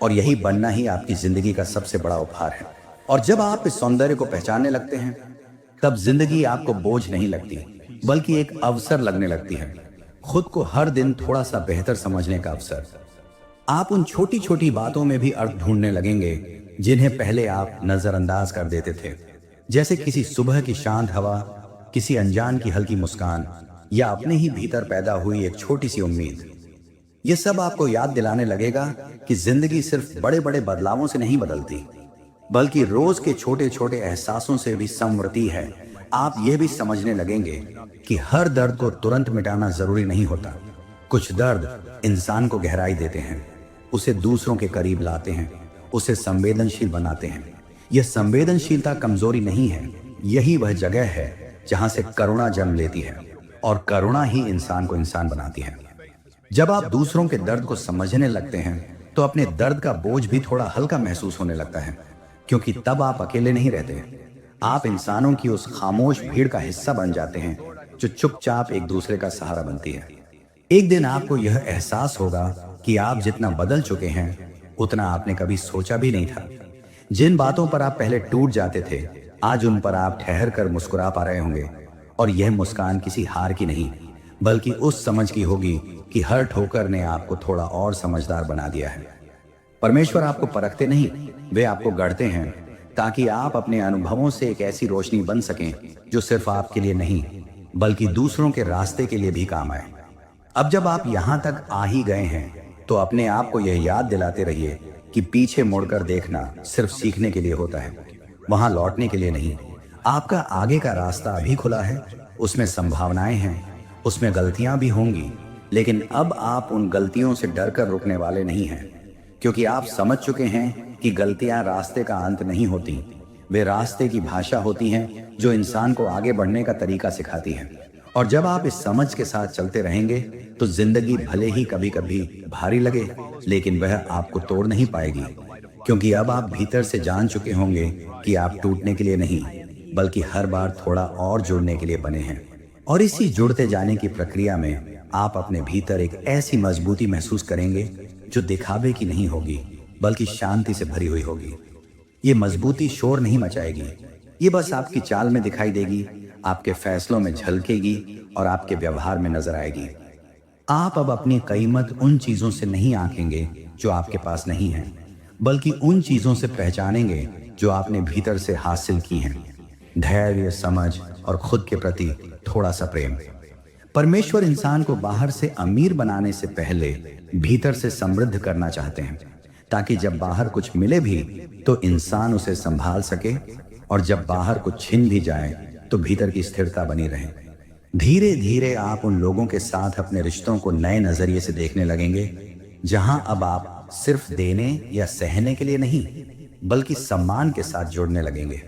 और यही बनना ही आपकी जिंदगी का सबसे बड़ा उपहार है। और जब आप इस सौंदर्य को पहचानने लगते हैं तब जिंदगी आपको बोझ नहीं लगती, बल्कि एक अवसर लगने लगती है, खुद को हर दिन थोड़ा सा बेहतर समझने का अवसर। आप उन छोटी छोटी बातों में भी अर्थ ढूंढने लगेंगे जिन्हें पहले आप नजरअंदाज कर देते थे, जैसे किसी सुबह की शांत हवा, किसी अनजान की हल्की मुस्कान, या अपने ही भीतर पैदा हुई एक छोटी सी उम्मीद। ये सब आपको याद दिलाने लगेगा कि जिंदगी सिर्फ बड़े बड़े बदलावों से नहीं बदलती, बल्कि रोज के छोटे छोटे एहसासों से भी समृद्धि है। आप ये भी समझने लगेंगे कि हर दर्द को तुरंत मिटाना जरूरी नहीं होता। कुछ दर्द इंसान को गहराई देते हैं, उसे दूसरों के करीब लाते हैं, उसे संवेदनशील बनाते हैं, यह संवेदनशीलता कमजोरी नहीं है, यही वह जगह है जहां से करुणा जन्म लेती है, और करुणा ही इंसान को इंसान बनाती है। जब आप दूसरों के दर्द को समझने लगते हैं तो अपने दर्द का बोझ भी थोड़ा हल्का महसूस होने लगता है, क्योंकि तब आप अकेले नहीं रहते। आप इंसानों की उस खामोश भीड़ का हिस्सा बन जाते हैं जो चुपचाप एक दूसरे का सहारा बनती है। एक दिन आपको यह एहसास होगा कि आप जितना बदल चुके हैं उतना आपने कभी सोचा भी नहीं था। जिन बातों पर आप पहले टूट जाते थे, आज उन पर आप ठहर कर मुस्कुरा पा रहे होंगे, और यह मुस्कान किसी हार की नहीं बल्कि उस समझ की होगी कि हर ठोकर ने आपको थोड़ा और समझदार बना दिया है। परमेश्वर आपको परखते नहीं, वे आपको गढ़ते हैं ताकि आप अपने अनुभवों से एक ऐसी रोशनी बन सकें जो सिर्फ आपके लिए नहीं बल्कि दूसरों के रास्ते के लिए भी काम आए। अब जब आप यहां तक आ ही गए हैं तो अपने आप को यह याद दिलाते रहिए कि पीछे मुड़कर देखना सिर्फ सीखने के लिए होता है, वहां लौटने के लिए नहीं। आपका आगे का रास्ता अभी खुला है, उसमें संभावनाएं हैं, उसमें गलतियां भी होंगी, लेकिन अब आप उन गलतियों से डरकर रुकने वाले नहीं हैं, क्योंकि आप समझ चुके हैं कि गलतियां रास्ते का अंत नहीं होती, वे रास्ते की भाषा होती हैं जो इंसान को आगे बढ़ने का तरीका सिखाती है। और जब आप इस समझ के साथ चलते रहेंगे तो जिंदगी भले ही कभी कभी भारी लगे, लेकिन वह आपको तोड़ नहीं पाएगी, क्योंकि अब आप भीतर से जान चुके होंगे कि आप टूटने के लिए नहीं बल्कि हर बार थोड़ा और जुड़ने के लिए बने हैं। और इसी जुड़ते जाने की प्रक्रिया में आप अपने भीतर एक ऐसी मजबूती महसूस करेंगे जो दिखावे की नहीं होगी बल्कि शांति से भरी हुई होगी। ये मजबूती शोर नहीं मचाएगी, ये बस आपकी चाल में दिखाई देगी, आपके फैसलों में झलकेगी और आपके व्यवहार में नजर आएगी। आप अब अपनी कीमत उन चीजों से नहीं आंकेंगे जो आपके पास नहीं है, बल्कि उन चीजों से पहचानेंगे जो आपने भीतर से हासिल की हैं। धैर्य, समझ और खुद के प्रति थोड़ा सा प्रेम। परमेश्वर इंसान को बाहर से अमीर बनाने से पहले भीतर से समृद्ध करना चाहते हैं, ताकि जब बाहर कुछ मिले भी तो इंसान उसे संभाल सके, और जब बाहर कुछ छिन भी जाए तो भीतर की स्थिरता बनी रहे। धीरे धीरे आप उन लोगों के साथ अपने रिश्तों को नए नजरिए से देखने लगेंगे, जहां अब आप सिर्फ देने या सहने के लिए नहीं बल्कि सम्मान के साथ जुड़ने लगेंगे।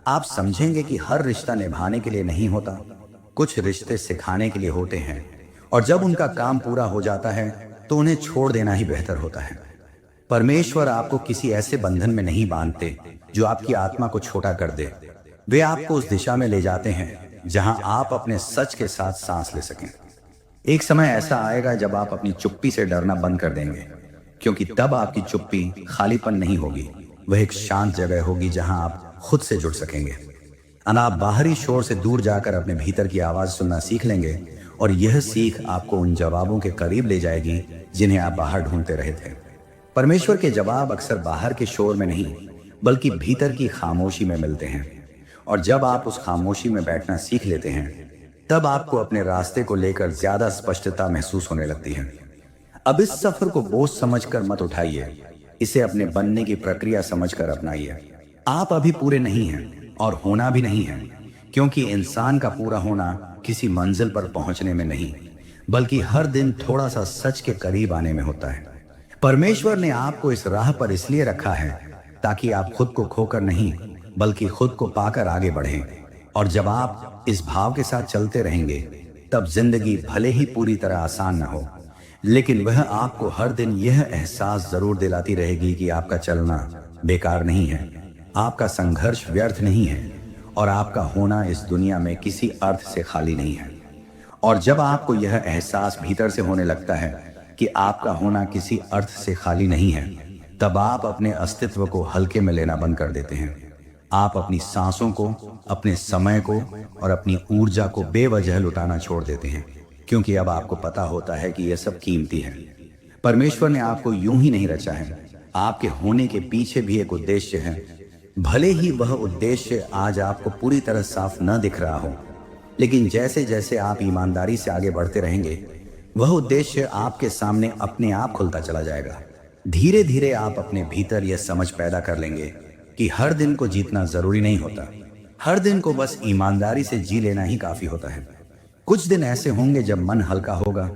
आप समझेंगे कि हर रिश्ता निभाने के लिए नहीं होता, कुछ रिश्ते सिखाने के लिए होते हैं, और जब उनका काम पूरा हो जाता है तो उन्हें छोड़ देना ही बेहतर होता है। परमेश्वर आपको किसी ऐसे बंधन में नहीं बांधते जो आपकी आत्मा को छोटा कर दे। वे आपको उस दिशा में ले जाते हैं जहां आप अपने सच के साथ सांस ले सकें। एक समय ऐसा आएगा जब आप अपनी चुप्पी से डरना बंद कर देंगे, क्योंकि तब आपकी चुप्पी खालीपन नहीं होगी, वह एक शांत जगह होगी जहां आप खुद से जुड़ सकेंगे। आप बाहरी शोर से दूर जाकर अपने भीतर की आवाज सुनना सीख लेंगे, और यह सीख आपको उन जवाबों के करीब ले जाएगी जिन्हें आप बाहर ढूंढते रहे थे। परमेश्वर के जवाब अक्सर बाहर के शोर में नहीं बल्कि भीतर की खामोशी में मिलते हैं, और जब आप उस खामोशी में बैठना सीख लेते हैं तब आपको अपने रास्ते को लेकर ज्यादा स्पष्टता महसूस होने लगती है। अब इस सफर को बोझ समझकर मत उठाइए, इसे अपने बनने की प्रक्रिया समझकर अपनाइए। आप अभी पूरे नहीं हैं और होना भी नहीं है, क्योंकि इंसान का पूरा होना किसी मंजिल पर पहुंचने में नहीं बल्कि हर दिन थोड़ा सा सच के करीब आने में होता है। परमेश्वर ने आपको इस राह पर इसलिए रखा है ताकि आप खुद को खोकर नहीं बल्कि खुद को पाकर आगे बढ़ें, और जब आप इस भाव के साथ चलते रहेंगे तब जिंदगी भले ही पूरी तरह आसान ना हो, लेकिन वह आपको हर दिन यह एहसास जरूर दिलाती रहेगी कि आपका चलना बेकार नहीं है, आपका संघर्ष व्यर्थ नहीं है, और आपका होना इस दुनिया में किसी अर्थ से खाली नहीं है। और जब आपको यह एहसास भीतर से होने लगता है कि आपका होना किसी अर्थ से खाली नहीं है, तब आप अपने अस्तित्व को हल्के में लेना बंद कर देते हैं। आप अपनी सांसों को, अपने समय को और अपनी ऊर्जा को बेवजह लुटाना छोड़ देते हैं, क्योंकि अब आपको पता होता है कि यह सब कीमती है। परमेश्वर ने आपको यूं ही नहीं रचा है, आपके होने के पीछे भी एक उद्देश्य है। भले ही वह उद्देश्य आज आपको पूरी तरह साफ न दिख रहा हो, लेकिन जैसे जैसे आप ईमानदारी से आगे बढ़ते रहेंगे वह उद्देश्य आपके सामने अपने आप खुलता चला जाएगा। धीरे धीरे आप अपने भीतर यह समझ पैदा कर लेंगे कि हर दिन को जीतना जरूरी नहीं होता, हर दिन को बस ईमानदारी से जी लेना ही काफी होता है। कुछ दिन ऐसे होंगे जब मन हल्का होगा,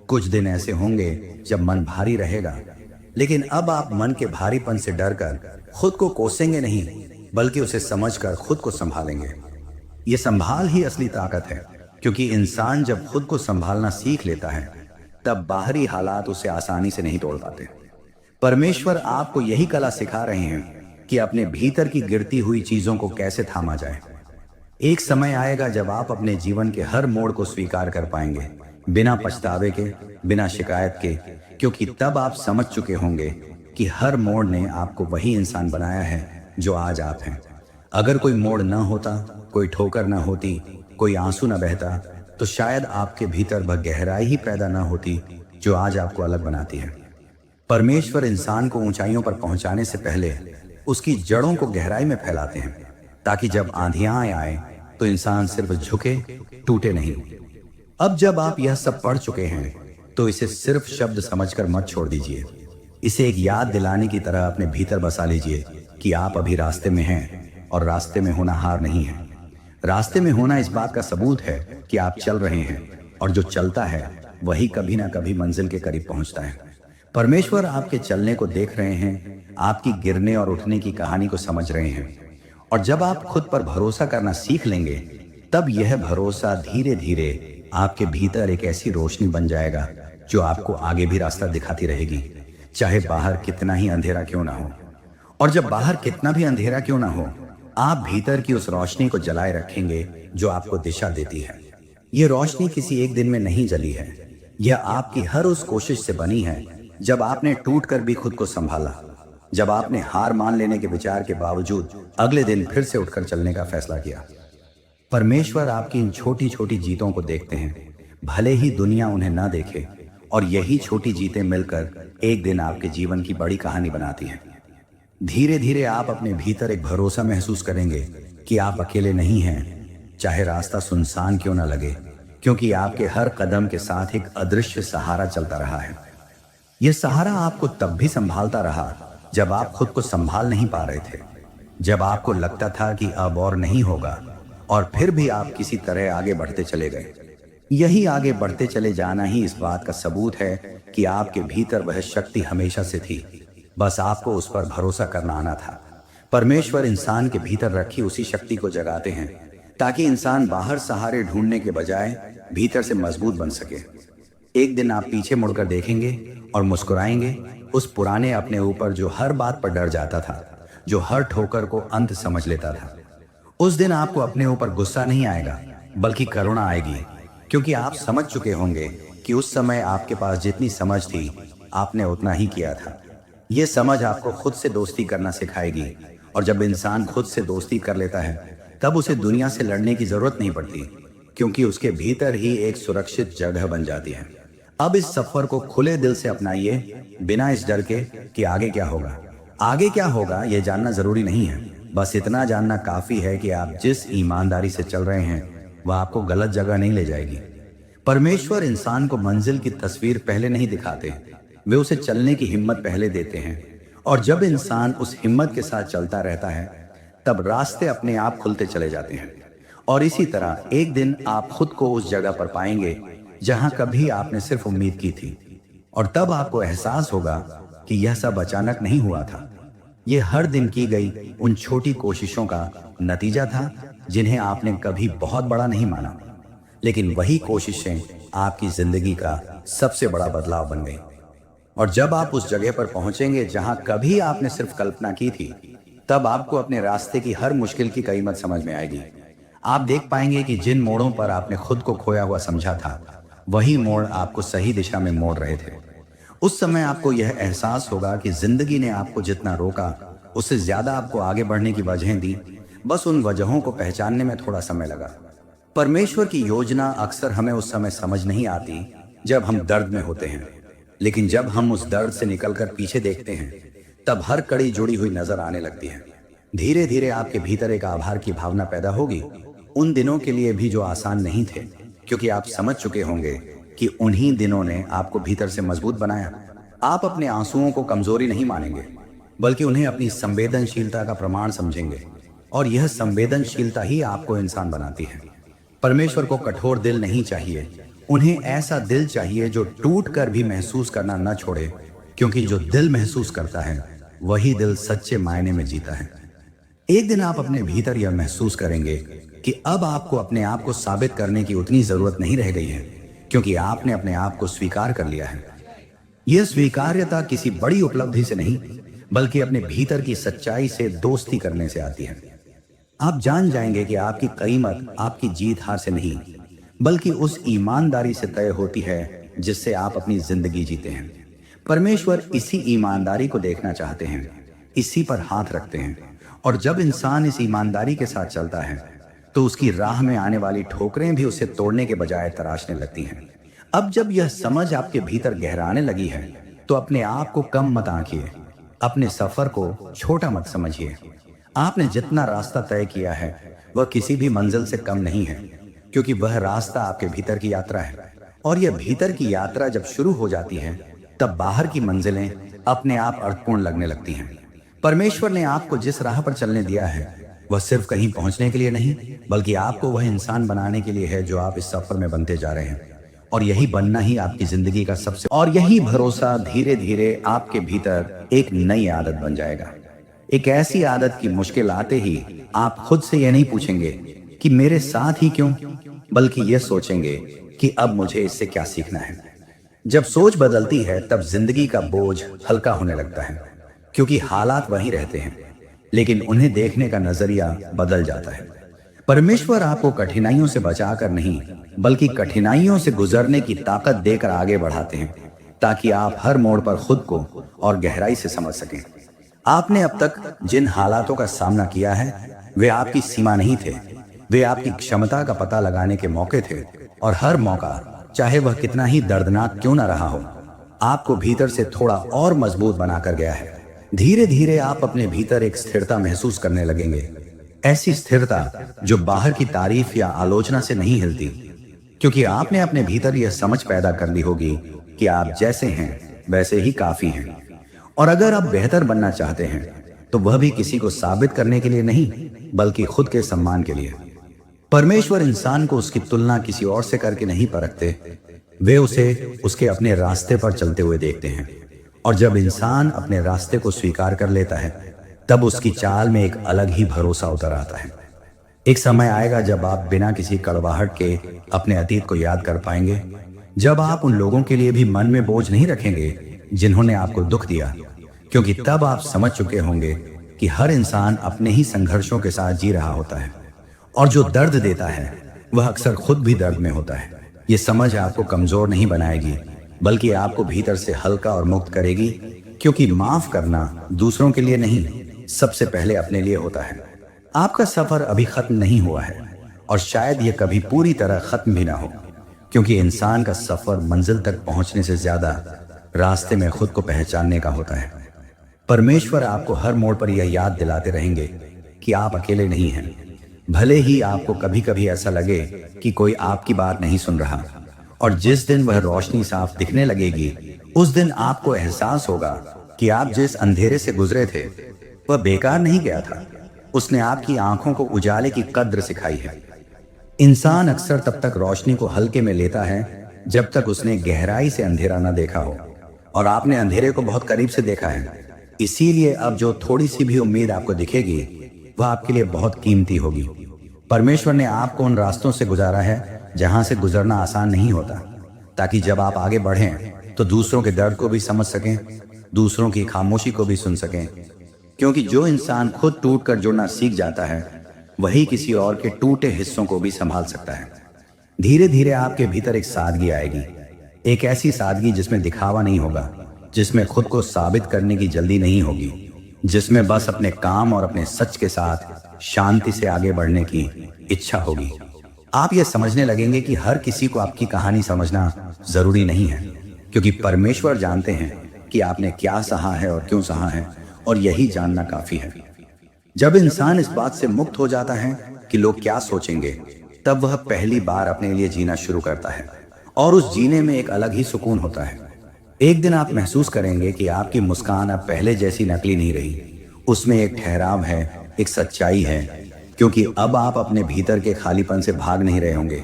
कुछ दिन ऐसे होंगे जब मन भारी रहेगा, लेकिन अब आप मन के भारीपन से डरकर खुद को कोसेंगे नहीं बल्कि उसे समझकर खुद को संभालेंगे। ये संभाल ही असली ताकत है, क्योंकि इंसान जब खुद को संभालना सीख लेता है तब बाहरी हालात उसे आसानी से नहीं तोड़ पाते। परमेश्वर आपको यही कला सिखा रहे हैं कि अपने भीतर की गिरती हुई चीजों को कैसे थामा जाए। एक समय आएगा जब आप अपने जीवन के हर मोड़ को स्वीकार कर पाएंगे, बिना पछतावे के, बिना शिकायत के, क्योंकि तब आप समझ चुके होंगे कि हर मोड़ ने आपको वही इंसान बनाया है जो आज आप हैं। अगर कोई मोड़ न होता, कोई ठोकर न होती, कोई आंसू न बहता, तो शायद आपके भीतर वह गहराई ही पैदा न होती जो आज आपको अलग बनाती है। परमेश्वर इंसान को ऊंचाइयों पर पहुंचाने से पहले उसकी जड़ों को गहराई में फैलाते हैं, ताकि जब आंधियां आए तो इंसान सिर्फ झुके, टूटे नहीं। अब जब आप यह सब पढ़ चुके हैं तो इसे सिर्फ शब्द समझकर मत छोड़ दीजिए। इसे एक याद दिलाने की तरह अपने भीतर बसा लीजिए कि आप अभी रास्ते में हैं और रास्ते में होना हार नहीं है। रास्ते में होना इस बात का सबूत है कि आप चल रहे हैं, और जो चलता है वही कभी ना कभी मंजिल के करीब पहुंचता है। परमेश्वर आपके चलने को देख रहे हैं, आपकी गिरने और उठने की कहानी को समझ रहे हैं। और जब आप खुद पर भरोसा करना सीख लेंगे, तब यह भरोसा धीरे धीरे आपके भीतर एक ऐसी रोशनी बन जाएगा जो आपको आगे भी रास्ता दिखाती रहेगी, चाहे बाहर कितना ही अंधेरा क्यों ना हो। और जब बाहर कितना भी अंधेरा क्यों ना हो, आप भीतर की उस रोशनी को जलाए रखेंगे जो आपको दिशा देती है। यह रोशनी किसी एक दिन में नहीं जली है, यह आपकी हर उस कोशिश से बनी है जब आपने टूट कर भी खुद को संभाला, जब आपने हार मान लेने के विचार के बावजूद अगले दिन फिर से उठकर चलने का फैसला किया। परमेश्वर आपकी इन छोटी छोटी जीतों को देखते हैं, भले ही दुनिया उन्हें ना देखे, और यही छोटी जीतें मिलकर एक दिन आपके जीवन की बड़ी कहानी बनाती हैं। धीरे धीरे आप अपने भीतर एक भरोसा महसूस करेंगे कि आप अकेले नहीं हैं, चाहे रास्ता सुनसान क्यों ना लगे, क्योंकि आपके हर कदम के साथ एक अदृश्य सहारा चलता रहा है। यह सहारा आपको तब भी संभालता रहा जब आप खुद को संभाल नहीं पा रहे थे, जब आपको लगता था कि अब और नहीं होगा, और फिर भी आप किसी तरह आगे बढ़ते चले गए। यही आगे बढ़ते चले जाना ही इस बात का सबूत है कि आपके भीतर वह शक्ति हमेशा से थी, बस आपको उस पर भरोसा करना आना था। परमेश्वर इंसान के भीतर रखी उसी शक्ति को जगाते हैं ताकि इंसान बाहर सहारे ढूंढने के बजाय भीतर से मजबूत बन सके। एक दिन आप पीछे मुड़कर देखेंगे और मुस्कुराएंगे उस पुराने अपने ऊपर जो हर बात पर डर जाता था, जो हर ठोकर को अंत समझ लेता था। उस दिन आपको अपने ऊपर गुस्सा नहीं आएगा, बल्कि करुणा आएगी, क्योंकि आप समझ चुके होंगे कि उस समय आपके पास जितनी समझ थी आपने उतना ही किया था। ये समझ आपको खुद से दोस्ती करना सिखाएगी, और जब इंसान खुद से दोस्ती कर लेता है तब उसे दुनिया से लड़ने की जरूरत नहीं पड़ती, क्योंकि उसके भीतर ही एक सुरक्षित जगह बन जाती है। अब इस सफर को खुले दिल से अपनाइए, बिना इस डर के कि आगे क्या होगा। आगे क्या होगा यह जानना जरूरी नहीं है, बस इतना जानना काफी है कि आप जिस ईमानदारी से चल रहे हैं वह आपको गलत जगह नहीं ले जाएगी। परमेश्वर इंसान को मंजिल की तस्वीर पहले नहीं दिखाते, वे उसे चलने की हिम्मत पहले देते हैं, और जब इंसान उस हिम्मत के साथ चलता रहता है तब रास्ते अपने आप खुलते चले जाते हैं। और इसी तरह एक दिन आप खुद को उस जगह पर पाएंगे जहां कभी आपने सिर्फ उम्मीद की थी, और तब आपको एहसास होगा कि यह सब अचानक नहीं हुआ था। यह हर दिन की गई उन छोटी कोशिशों का नतीजा था जिन्हें आपने कभी बहुत बड़ा नहीं माना, लेकिन वही कोशिशें आपकी जिंदगी का सबसे बड़ा बदलाव बन गई। और जब आप उस जगह पर पहुंचेंगे जहां कभी आपने सिर्फ कल्पना की थी, तब आपको अपने रास्ते की हर मुश्किल की कीमत समझ में आएगी। आप देख पाएंगे कि जिन मोड़ों पर आपने खुद को खोया हुआ समझा था, वही मोड़ आपको सही दिशा में मोड़ रहे थे। उस समय आपको यह एहसास होगा कि जिंदगी ने आपको जितना रोका उससे ज्यादा आपको आगे बढ़ने की वजहें दी, बस उन वजहों को पहचानने में थोड़ा समय लगा। परमेश्वर की योजना अक्सर हमें उस समय समझ नहीं आती जब हम दर्द में होते हैं, लेकिन जब हम उस दर्द से निकलकर पीछे देखते हैं तब हर कड़ी जुड़ी हुई नजर आने लगती है। धीरे धीरे आपके भीतर एक आभार की भावना पैदा होगी, उन दिनों के लिए भी जो आसान नहीं थे, क्योंकि आप समझ चुके होंगे कि उन्हीं दिनों ने आपको भीतर से मजबूत बनाया। आप अपने आंसुओं को कमजोरी नहीं मानेंगे, बल्कि उन्हें अपनी संवेदनशीलता का प्रमाण समझेंगे, और यह संवेदनशीलता ही आपको इंसान बनाती है। परमेश्वर को कठोर दिल नहीं चाहिए, उन्हें ऐसा दिल चाहिए जो टूट कर भी महसूस करना न छोड़े, क्योंकि जो दिल महसूस करता है वही दिल सच्चे मायने में जीता है। एक दिन आप अपने भीतर यह महसूस करेंगे कि अब आपको अपने आप को साबित करने की उतनी जरूरत नहीं रह गई है, क्योंकि आपने अपने आप को स्वीकार कर लिया है। यह स्वीकार्यता किसी बड़ी उपलब्धि से नहीं, बल्कि अपने भीतर की सच्चाई से दोस्ती करने से आती है। आप जान जाएंगे कि आपकी कीमत आपकी जीत हार से नहीं, बल्कि उस ईमानदारी से तय होती है जिससे आप अपनी जिंदगी जीते हैं। परमेश्वर इसी ईमानदारी को देखना चाहते हैं, इसी पर हाथ रखते हैं, और जब इंसान इस ईमानदारी के साथ चलता है तो उसकी राह में आने वाली ठोकरें भी उसे तोड़ने के बजाय तराशने लगती हैं। अब जब यह समझ आपके भीतर गहराने लगी है तो अपने आप को कम मत आंकिए, अपने सफर को छोटा मत समझिए। आपने जितना रास्ता तय किया है वह किसी भी मंजिल से कम नहीं है, क्योंकि वह रास्ता आपके भीतर की यात्रा है। और यह भीतर की यात्रा जब शुरू हो जाती है तब बाहर की मंजिलें अपने आप अर्थपूर्ण लगने लगती हैं। परमेश्वर ने आपको जिस राह पर चलने दिया है वह सिर्फ कहीं पहुंचने के लिए नहीं, बल्कि आपको वह इंसान बनाने के लिए है जो आप इस सफर में बनते जा रहे हैं। और यही बनना ही आपकी जिंदगी का और यही भरोसा धीरे धीरे आपके भीतर एक नई आदत बन जाएगा। एक ऐसी आदत की मुश्किल आते ही आप खुद से यह नहीं पूछेंगे कि मेरे साथ ही क्यों, बल्कि यह सोचेंगे कि अब मुझे इससे क्या सीखना है। जब सोच बदलती है तब जिंदगी का बोझ हल्का होने लगता है, क्योंकि हालात वही रहते हैं, लेकिन उन्हें देखने का नजरिया बदल जाता है। परमेश्वर आपको कठिनाइयों से बचाकर नहीं, बल्कि कठिनाइयों से गुजरने की ताकत देकर आगे बढ़ाते हैं, ताकि आप हर मोड़ पर खुद को और गहराई से समझ सकें। आपने अब तक जिन हालातों का सामना किया है वे आपकी सीमा नहीं थे, वे आपकी क्षमता का पता लगाने के मौके थे। और हर मौका, चाहे वह कितना ही दर्दनाक क्यों न रहा हो, आपको भीतर से थोड़ा और मजबूत बनाकर गया है। धीरे धीरे आप अपने भीतर एक स्थिरता महसूस करने लगेंगे, ऐसी स्थिरता जो बाहर की तारीफ या आलोचना से नहीं हिलती, क्योंकि आपने अपने भीतर यह समझ पैदा कर ली होगी कि आप जैसे हैं वैसे ही काफी हैं। और अगर आप बेहतर बनना चाहते हैं तो वह भी किसी को साबित करने के लिए नहीं, बल्कि खुद के सम्मान के लिए। परमेश्वर इंसान को उसकी तुलना किसी और से करके नहीं परखते, वे उसे उसके अपने रास्ते पर चलते हुए देखते हैं। और जब इंसान अपने रास्ते को स्वीकार कर लेता है तब उसकी चाल में एक अलग ही भरोसा उतर आता है। एक समय आएगा जब आप बिना किसी कड़वाहट के अपने अतीत को याद कर पाएंगे, जब आप उन लोगों के लिए भी मन में बोझ नहीं रखेंगे जिन्होंने आपको दुख दिया, क्योंकि तब आप समझ चुके होंगे कि हर इंसान अपने ही संघर्षों के साथ जी रहा होता है, और जो दर्द देता है वह अक्सर खुद भी दर्द में होता है। ये समझ आपको कमजोर नहीं बनाएगी, बल्कि आपको भीतर से हल्का और मुक्त करेगी, क्योंकि माफ करना दूसरों के लिए नहीं, सबसे पहले अपने लिए होता है। आपका सफर अभी खत्म नहीं हुआ है, और शायद यह कभी पूरी तरह खत्म भी ना हो, क्योंकि इंसान का सफर मंजिल तक पहुंचने से ज्यादा रास्ते में खुद को पहचानने का होता है। परमेश्वर आपको हर मोड़ पर यह याद दिलाते रहेंगे कि आप अकेले नहीं हैं, भले ही आपको कभी कभी ऐसा लगे कि कोई आपकी बात नहीं सुन रहा। और जिस दिन वह रोशनी साफ दिखने लगेगी, उस दिन आपको एहसास होगा कि आप जिस अंधेरे से गुजरे थे वह बेकार नहीं गया था, उसने आपकी आंखों को उजाले की कद्र सिखाई है। इंसान अक्सर तब तक रोशनी को हल्के में लेता है जब तक उसने गहराई से अंधेरा न देखा हो, और आपने अंधेरे को बहुत करीब से देखा है। इसीलिए अब जो थोड़ी सी भी उम्मीद आपको दिखेगी वह आपके लिए बहुत कीमती होगी। परमेश्वर ने आपको उन रास्तों से गुजारा है जहां से गुजरना आसान नहीं होता, ताकि जब आप आगे बढ़ें तो दूसरों के दर्द को भी समझ सकें, दूसरों की खामोशी को भी सुन सकें। क्योंकि जो इंसान खुद टूट कर जुड़ना सीख जाता है वही किसी और के टूटे हिस्सों को भी संभाल सकता है। धीरे धीरे आपके भीतर एक सादगी आएगी, एक ऐसी सादगी जिसमें दिखावा नहीं होगा, जिसमें खुद को साबित करने की जल्दी नहीं होगी, जिसमें बस अपने काम और अपने सच के साथ शांति से आगे बढ़ने की इच्छा होगी। आप ये समझने लगेंगे कि हर किसी को आपकी कहानी समझना जरूरी नहीं है, क्योंकि परमेश्वर जानते हैं कि आपने क्या सहा है और क्यों सहा है, और यही जानना काफी है। जब इंसान इस बात से मुक्त हो जाता है कि लोग क्या सोचेंगे, तब वह पहली बार अपने लिए जीना शुरू करता है, और उस जीने में एक अलग ही सुकून होता है। एक दिन आप महसूस करेंगे कि आपकी मुस्कान अब पहले जैसी नकली नहीं रही, उसमें एक ठहराव है, एक सच्चाई है, क्योंकि अब आप अपने भीतर के खालीपन से भाग नहीं रहे होंगे,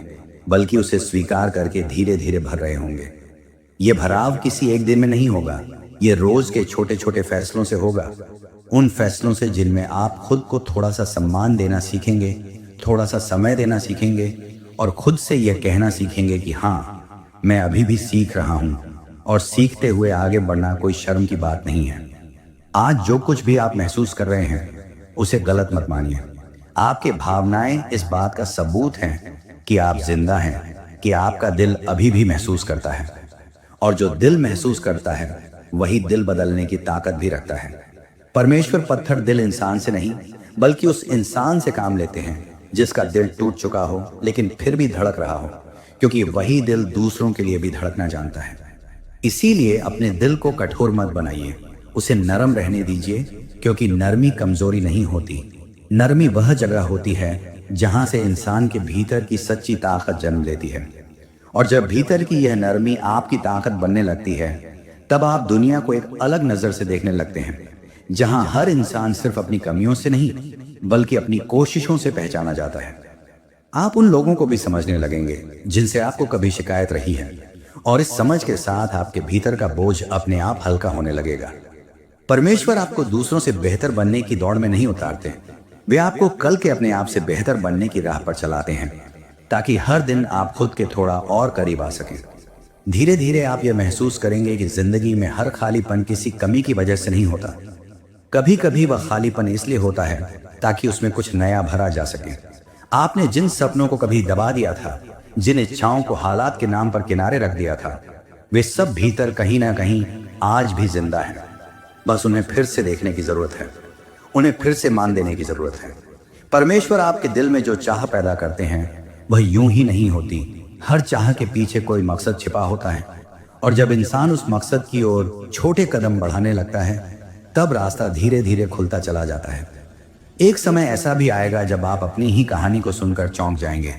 बल्कि उसे स्वीकार करके धीरे धीरे भर रहे होंगे। ये भराव किसी एक दिन में नहीं होगा, ये रोज के छोटे छोटे फैसलों से होगा। उन फैसलों से जिनमें आप खुद को थोड़ा सा सम्मान देना सीखेंगे, थोड़ा सा समय देना सीखेंगे और खुद से यह कहना सीखेंगे कि हाँ, मैं अभी भी सीख रहा हूं और सीखते हुए आगे बढ़ना कोई शर्म की बात नहीं है। आज जो कुछ भी आप महसूस कर रहे हैं उसे गलत मत मानिए। आपके भावनाएं इस बात का सबूत हैं कि आप जिंदा हैं, कि आपका दिल अभी भी महसूस करता है, और जो दिल महसूस करता है वही दिल बदलने की ताकत भी रखता है। परमेश्वर पत्थर दिल इंसान से नहीं बल्कि उस इंसान से काम लेते हैं जिसका दिल टूट चुका हो लेकिन फिर भी धड़क रहा हो, क्योंकि वही दिल दूसरों के लिए भी धड़कना जानता है। इसीलिए अपने दिल को कठोर मत बनाइए, उसे नरम रहने दीजिए, क्योंकि नरमी कमजोरी नहीं होती। नरमी वह जगह होती है जहां से इंसान के भीतर की सच्ची ताकत जन्म लेती है। और जब भीतर की यह नरमी आपकी ताकत बनने लगती है, तब आप दुनिया को एक अलग नजर से देखने लगते हैं, जहां हर इंसान सिर्फ अपनी कमियों से नहीं बल्कि अपनी कोशिशों से पहचाना जाता है। आप उन लोगों को भी समझने लगेंगे जिनसे आपको कभी शिकायत रही है, और इस समझ के साथ आपके भीतर का बोझ अपने आप हल्का होने लगेगा। परमेश्वर आपको दूसरों से बेहतर बनने की दौड़ में नहीं उतारते, वे आपको कल के अपने आप से बेहतर बनने की राह पर चलाते हैं, ताकि हर दिन आप खुद के थोड़ा और करीब आ सकें। धीरे धीरे आप यह महसूस करेंगे कि जिंदगी में हर खालीपन किसी कमी की वजह से नहीं होता। कभी कभी वह खालीपन इसलिए होता है ताकि उसमें कुछ नया भरा जा सके। आपने जिन सपनों को कभी दबा दिया था, जिन इच्छाओं को हालात के नाम पर किनारे रख दिया था, वे सब भीतर कहीं ना कहीं आज भी जिंदा हैं। बस उन्हें फिर से देखने की जरूरत है, उन्हें फिर से मान देने की जरूरत है। परमेश्वर आपके दिल में जो चाह पैदा करते हैं वह यूं ही नहीं होती। हर चाह के पीछे कोई मकसद छिपा होता है, और जब इंसान उस मकसद की ओर छोटे कदम बढ़ाने लगता है, तब रास्ता धीरे धीरे खुलता चला जाता है। एक समय ऐसा भी आएगा जब आप अपनी ही कहानी को सुनकर चौंक जाएंगे,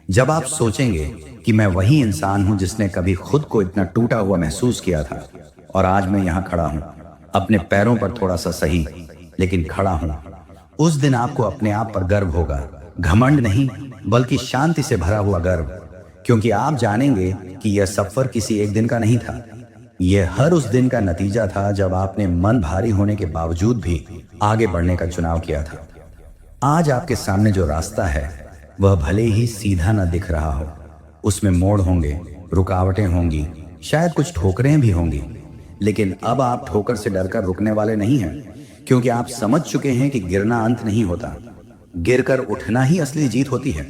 जब आप सोचेंगे कि मैं वही इंसान हूं जिसने कभी खुद को इतना टूटा हुआ महसूस किया था, और आज मैं यहाँ खड़ा हूं, अपने पैरों पर थोड़ा सा सही लेकिन खड़ा हूं। उस दिन आपको अपने आप पर गर्व होगा, घमंड नहीं बल्कि शांति से भरा हुआ गर्व, क्योंकि आप जानेंगे कि यह सफर किसी एक दिन का नहीं था, यह हर उस दिन का नतीजा था जब आपने मन भारी होने के बावजूद भी आगे बढ़ने का चुनाव किया था। आज आपके सामने जो रास्ता है वह भले ही सीधा न दिख रहा हो, उसमें मोड़ होंगे, रुकावटें होंगी, शायद कुछ ठोकरें भी होंगी, लेकिन अब आप ठोकर से डरकर रुकने वाले नहीं हैं, क्योंकि आप समझ चुके हैं कि गिरना अंत नहीं होता, गिरकर उठना ही असली जीत होती है।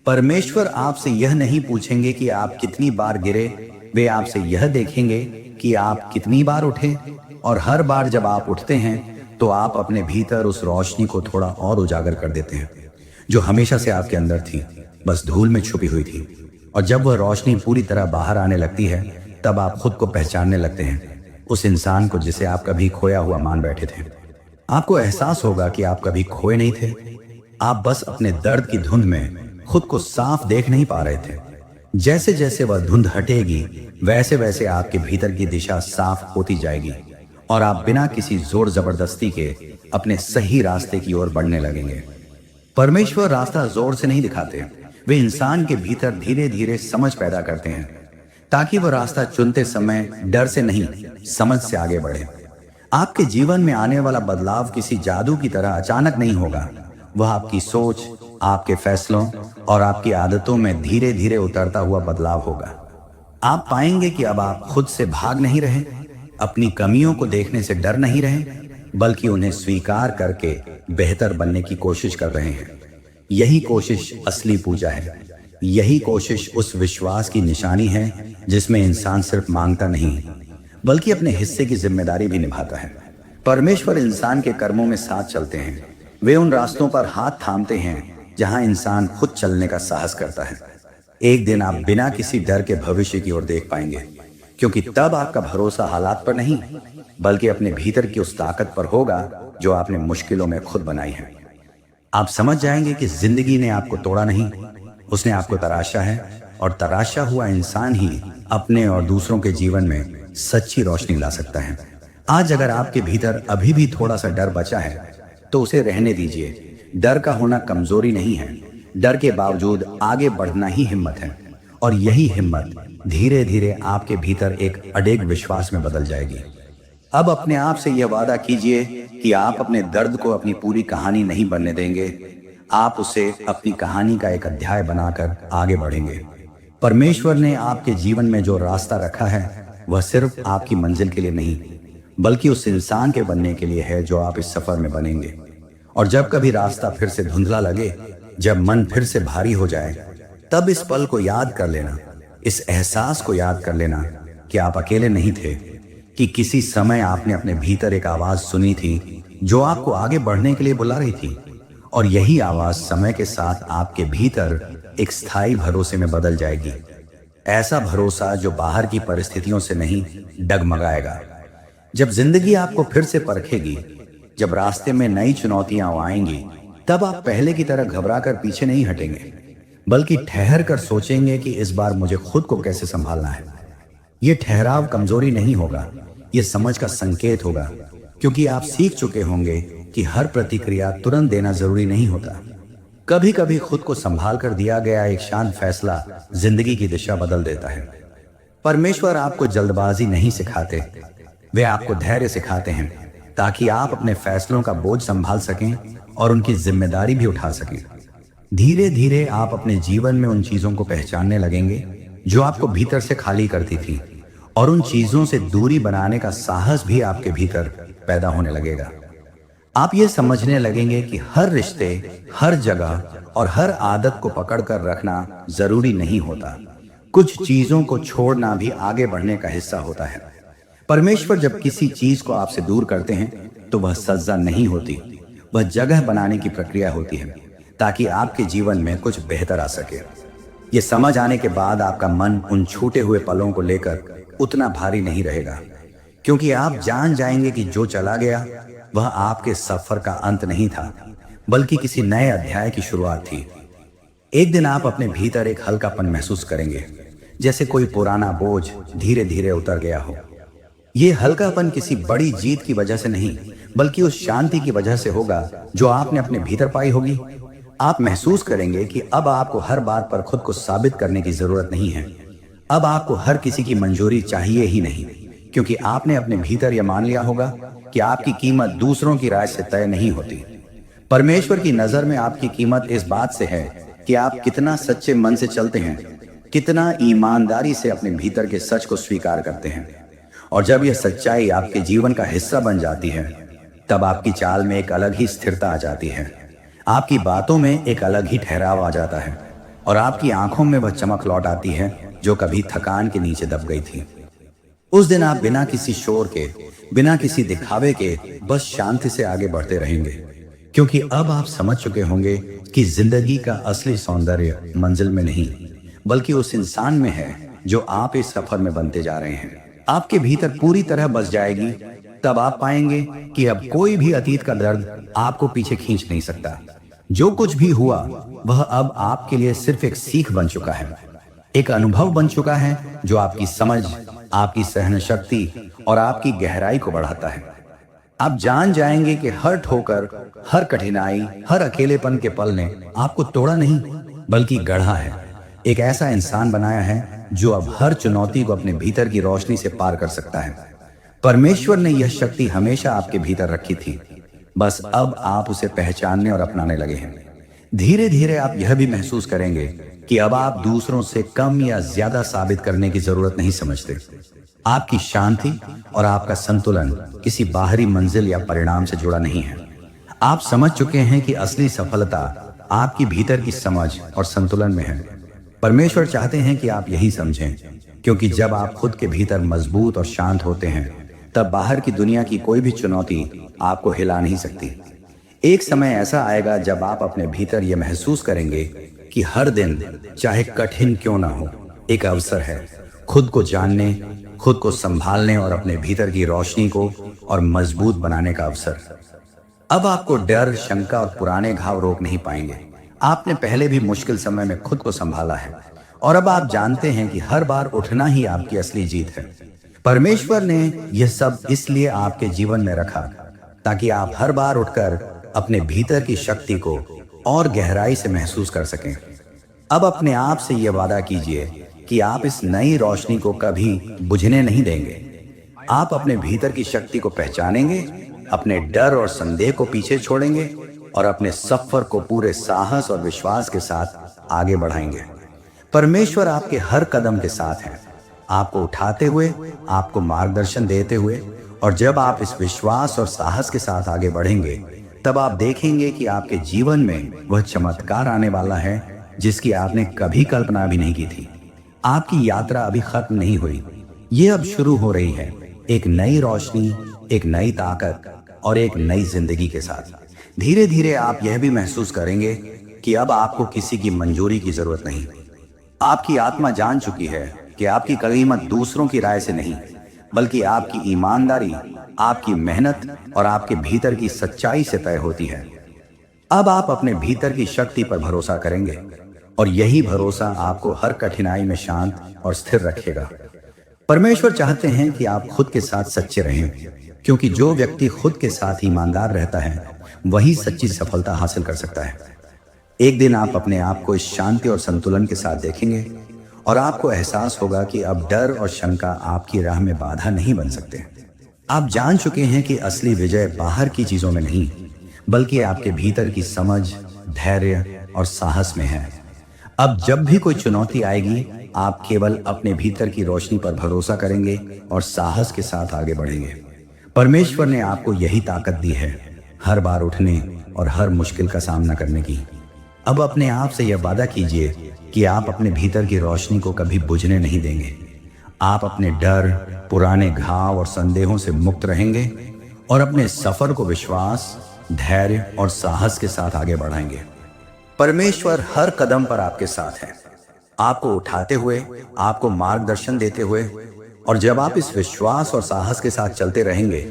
परमेश्वर आपसे यह नहीं पूछेंगे कि आप कितनी बार गिरे, वे आपसे यह देखेंगे कि आप कितनी बार उठे, और हर बार जब आप उठते हैं तो आप अपने भीतर उस रोशनी को थोड़ा और उजागर कर देते हैं जो हमेशा से आपके अंदर थी, बस धूल में छुपी हुई थी। और जब वह रोशनी पूरी तरह बाहर आने लगती है, तब आप खुद को पहचानने लगते हैं, उस इंसान को जिसे आप कभी खोया हुआ मान बैठे थे। आपको एहसास होगा कि आप कभी खोए नहीं थे, आप बस अपने दर्द की धुंध में खुद को साफ देख नहीं पा रहे थे। जैसे जैसे वह धुंध हटेगी, वैसे वैसे आपके भीतर की दिशा साफ होती जाएगी, और आप बिना किसी जोर जबरदस्ती के अपने सही रास्ते की ओर बढ़ने लगेंगे। परमेश्वर रास्ता जोर से नहीं दिखाते, वे इंसान के भीतर धीरे धीरे समझ पैदा करते हैं, ताकि वह रास्ता चुनते समय डर से नहीं, समझ से आगे बढ़े। आपके जीवन में आने वाला बदलाव किसी जादू की तरह अचानक नहीं होगा, वह आपकी सोच, आपके फैसलों और आपकी आदतों में धीरे धीरे उतरता हुआ बदलाव होगा। आप पाएंगे कि अब आप खुद से भाग नहीं रहे, अपनी कमियों को देखने से डर नहीं रहे, बल्कि उन्हें स्वीकार करके बेहतर बनने की कोशिश कर रहे हैं। यही कोशिश असली पूजा है, यही कोशिश उस विश्वास की निशानी है जिसमें इंसान सिर्फ मांगता नहीं बल्कि अपने हिस्से की जिम्मेदारी भी निभाता है। परमेश्वर इंसान के कर्मों में साथ चलते हैं, वे उन रास्तों पर हाथ थामते हैं जहां इंसान खुद चलने का साहस करता है। एक दिन आप बिना किसी डर के भविष्य की ओर देख पाएंगे, क्योंकि तब आपका भरोसा हालात पर नहीं बल्कि अपने भीतर की उस ताकत पर होगा जो आपने मुश्किलों में खुद बनाई है। आप समझ जाएंगे कि जिंदगी ने आपको तोड़ा नहीं, उसने आपको तराशा है, और तराशा हुआ इंसान ही अपने और दूसरों के जीवन में सच्ची रोशनी ला सकता है। आज अगर आपके भीतर अभी भी थोड़ा सा डर बचा है तो उसे रहने दीजिए। डर का होना कमजोरी नहीं है, डर के बावजूद आगे बढ़ना ही हिम्मत है, और यही हिम्मत धीरे धीरे आपके भीतर एक अडिग विश्वास में बदल जाएगी। अब अपने आप से यह वादा कीजिए कि आप अपने दर्द को अपनी पूरी कहानी नहीं बनने देंगे, आप उसे अपनी कहानी का एक अध्याय बनाकर आगे बढ़ेंगे। परमेश्वर ने आपके जीवन में जो रास्ता रखा है वह सिर्फ आपकी मंजिल के लिए नहीं, बल्कि उस इंसान के बनने के लिए है जो आप इस सफर में बनेंगे। और जब कभी रास्ता फिर से धुंधला लगे, जब मन फिर से भारी हो जाए, तब इस पल को याद कर लेना, इस एहसास को याद कर लेना कि आप अकेले नहीं थे, कि किसी समय आपने अपने भीतर एक आवाज सुनी थी जो आपको आगे बढ़ने के लिए बुला रही थी। और यही आवाज समय के साथ आपके भीतर एक स्थायी भरोसे में बदल जाएगी। ऐसा भरोसा जो बाहर की परिस्थितियों से नहीं डगमगाएगा। जब जिंदगी आपको फिर से परखेगी, जब रास्ते में नई चुनौतियां आएंगी, तब आप पहले की तरह घबराकर पीछे नहीं हटेंगे, बल्कि ठहर कर सोचेंगे कि इस बार मुझे खुद को कैसे संभालना है। ये ठहराव कमजोरी नहीं होगा, ये समझ का संकेत होगा, क्योंकि आप सीख चुके होंगे कि हर प्रतिक्रिया तुरंत देना जरूरी नहीं होता। कभी कभी खुद को संभाल कर दिया गया एक शांत फैसला जिंदगी की दिशा बदल देता है। परमेश्वर आपको जल्दबाजी नहीं सिखाते, वे आपको धैर्य सिखाते हैं, ताकि आप अपने फैसलों का बोझ संभाल सकें और उनकी जिम्मेदारी भी उठा सकें। धीरे धीरे आप अपने जीवन में उन चीजों को पहचानने लगेंगे जो आपको भीतर से खाली करती थी, और उन चीजों से दूरी बनाने का साहस भी आपके भीतर पैदा होने लगेगा। आप ये समझने लगेंगे कि हर रिश्ते, हर जगह और हर आदत को पकड़कर रखना जरूरी नहीं होता। कुछ चीजों को छोड़ना भी आगे बढ़ने का हिस्सा होता है। परमेश्वर जब किसी चीज को आपसे दूर करते हैं तो वह सजा नहीं होती, वह जगह बनाने की प्रक्रिया होती है, ताकि आपके जीवन में कुछ बेहतर आ सके। ये समझ आने के बाद आपका मन उन छूटे हुए पलों को लेकर उतना भारी नहीं रहेगा, क्योंकि आप जान जाएंगे कि जो चला गया वह आपके सफर का अंत नहीं था, बल्कि किसी नए अध्याय की शुरुआत थी। एक दिन आप अपने भीतर एक हल्कापन महसूस करेंगे, जैसे कोई पुराना बोझ धीरे धीरे उतर गया हो। ये हल्कापन किसी बड़ी जीत की वजह से नहीं, बल्कि उस शांति की वजह से होगा जो आपने अपने भीतर पाई होगी। आप महसूस करेंगे कि अब आपको हर बात पर खुद को साबित करने की जरूरत नहीं है। अब आपको हर किसी की मंजूरी चाहिए ही नहीं, क्योंकि आपने अपने भीतर यह मान लिया होगा कि आपकी कीमत दूसरों की राय से तय नहीं होती। परमेश्वर की नजर में आपकी कीमत इस बात से है कि आप कितना सच्चे मन से चलते हैं, कितना ईमानदारी से अपने भीतर के सच को स्वीकार करते हैं। और जब यह सच्चाई आपके जीवन का हिस्सा बन जाती है, तब आपकी चाल में एक अलग ही स्थिरता आ जाती है, आपकी बातों में एक अलग ही ठहराव आ जाता है, और आपकी आंखों में वह चमक लौट आती है जो कभी थकान के नीचे दब गई थी। उस दिन आप बिना किसी शोर के, बिना किसी दिखावे के बस शांति से आगे बढ़ते रहेंगे, क्योंकि अब आप समझ चुके होंगे कि जिंदगी का असली सौंदर्य मंजिल में नहीं, बल्कि उस इंसान में है जो आप इस सफर में बनते जा रहे हैं। आपके भीतर पूरी तरह बस जाएगी, तब आप पाएंगे कि अब कोई भी अतीत का दर्द आपको पीछे खींच नहीं सकता। जो कुछ भी हुआ वह अब आपके लिए सिर्फ एक सीख बन चुका है, एक अनुभव बन चुका है जो आपकी समझ, आपकी सहन शक्ति और आपकी गहराई को बढ़ाता है। आप जान जाएंगे कि हर ठोकर, हर कठिनाई, हर अकेलेपन के पल ने आपको तोड़ा नहीं, बल्कि गढ़ा है, एक ऐसा इंसान बनाया है जो अब हर चुनौती को अपने भीतर की रोशनी से पार कर सकता है। परमेश्वर ने यह शक्ति हमेशा आपके भीतर रखी थी, बस अब आप उसे पहचानने और अपनाने लगे हैं। धीरे धीरे आप यह भी महसूस करेंगे कि अब आप दूसरों से कम या ज्यादा साबित करने की जरूरत नहीं समझते। आपकी शांति और आपका संतुलन किसी बाहरी मंजिल या परिणाम से जुड़ा नहीं है। आप समझ चुके हैं कि असली सफलता आपकी भीतर की समझ और संतुलन में है। परमेश्वर चाहते हैं कि आप यही समझें, क्योंकि जब आप खुद के भीतर मजबूत और शांत होते हैं, तब बाहर की दुनिया की कोई भी चुनौती आपको हिला नहीं सकती। एक समय ऐसा आएगा जब आप अपने भीतर यह महसूस करेंगे कि हर दिन, चाहे कठिन क्यों ना हो, एक अवसर है खुद को जानने, खुद को संभालने और अपने भीतर की रोशनी को और मजबूत बनाने का अवसर। अब आपको डर, शंका और पुराने घाव रोक नहीं पाएंगे। आपने पहले भी मुश्किल समय में खुद को संभाला है, और अब आप जानते हैं कि हर बार उठना ही आपकी असली जीत है। परमेश्वर ने यह सब इसलिए आपके जीवन में रखा ताकि आप हर बार उठकर अपने भीतर की शक्ति को और गहराई से महसूस कर सकें। अब अपने आप से यह वादा कीजिए कि आप इस नई रोशनी को कभी बुझने नहीं देंगे। आप अपने भीतर की शक्ति को पहचानेंगे अपने डर और संदेह को पीछे छोड़ेंगे और अपने सफर को पूरे साहस और विश्वास के साथ आगे बढ़ाएंगे। परमेश्वर आपके हर कदम के साथ है, आपको उठाते हुए, आपको मार्गदर्शन देते हुए। और जब आप इस विश्वास और साहस के साथ आगे बढ़ेंगे, तब आप देखेंगे कि आपके जीवन में वह चमत्कार आने वाला है जिसकी आपने कभी कल्पना भी नहीं की थी। आपकी यात्रा अभी खत्म नहीं हुई, ये अब शुरू हो रही है, एक नई रोशनी, एक नई ताकत और एक नई जिंदगी के साथ। धीरे धीरे आप यह भी महसूस करेंगे कि अब आपको किसी की मंजूरी की जरूरत नहीं। आपकी आत्मा जान चुकी है कि आपकी कीमत दूसरों की राय से नहीं, बल्कि आपकी ईमानदारी, आपकी मेहनत और आपके भीतर की सच्चाई से तय होती है। अब आप अपने भीतर की शक्ति पर भरोसा करेंगे और यही भरोसा आपको हर कठिनाई में शांत और स्थिर रखेगा। परमेश्वर चाहते हैं कि आप खुद के साथ सच्चे रहें, क्योंकि जो व्यक्ति खुद के साथ ईमानदार रहता है वही सच्ची सफलता हासिल कर सकता है। एक दिन आप अपने आप को इस शांति और संतुलन के साथ देखेंगे और आपको एहसास होगा कि अब डर और शंका आपकी राह में बाधा नहीं बन सकते। आप जान चुके हैं कि असली विजय बाहर की चीजों में नहीं, बल्कि आपके भीतर की समझ, धैर्य और साहस में है। अब जब भी कोई चुनौती आएगी, आप केवल अपने भीतर की रोशनी पर भरोसा करेंगे और साहस के साथ आगे बढ़ेंगे। परमेश्वर ने आपको यही ताकत दी है, हर बार उठने और हर मुश्किल का सामना करने की। अब अपने आप से यह वादा कीजिए कि आप अपने भीतर की रोशनी को कभी बुझने नहीं देंगे। आप अपने डर, पुराने घाव और संदेहों से मुक्त रहेंगे और अपने सफर को विश्वास, धैर्य और साहस के साथ आगे बढ़ाएंगे। परमेश्वर हर कदम पर आपके साथ है, आपको उठाते हुए, आपको मार्गदर्शन देते हुए। और जब आप इस विश्वास और साहस के साथ चलते रहेंगे,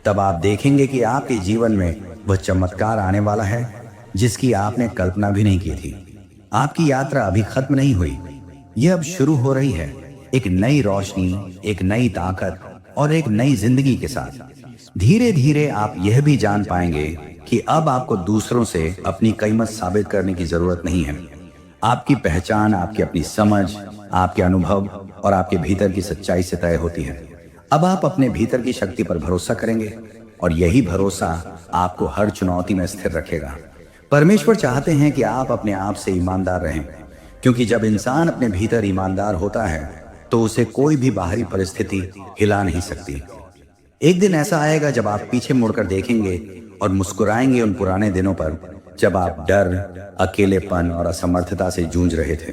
तब आप देखेंगे कि आपके जीवन में वह चमत्कार आने वाला है जिसकी आपने कल्पना भी नहीं की थी। आपकी यात्रा अभी खत्म नहीं हुई, यह अब शुरू हो रही है, एक नई रोशनी, एक नई ताकत और एक नई जिंदगी के साथ। धीरे धीरे आप यह भी जान पाएंगे कि अब आपको दूसरों से अपनी कीमत साबित करने की जरूरत नहीं है। आपकी पहचान आपकी अपनी समझ, आपके अनुभव और आपके भीतर की सच्चाई से तय होती है। अब आप अपने भीतर की शक्ति पर भरोसा करेंगे और यही भरोसा आपको हर चुनौती में स्थिर रखेगा। परमेश्वर चाहते हैं कि आप अपने आप से ईमानदार रहें, क्योंकि जब इंसान अपने भीतर ईमानदार होता है तो उसे कोई भी बाहरी परिस्थिति हिला नहीं सकती। एक दिन ऐसा आएगा जब आप पीछे मुड़कर देखेंगे और मुस्कुराएंगे उन पुराने दिनों पर जब आप डर, अकेलेपन और असमर्थता से जूझ रहे थे।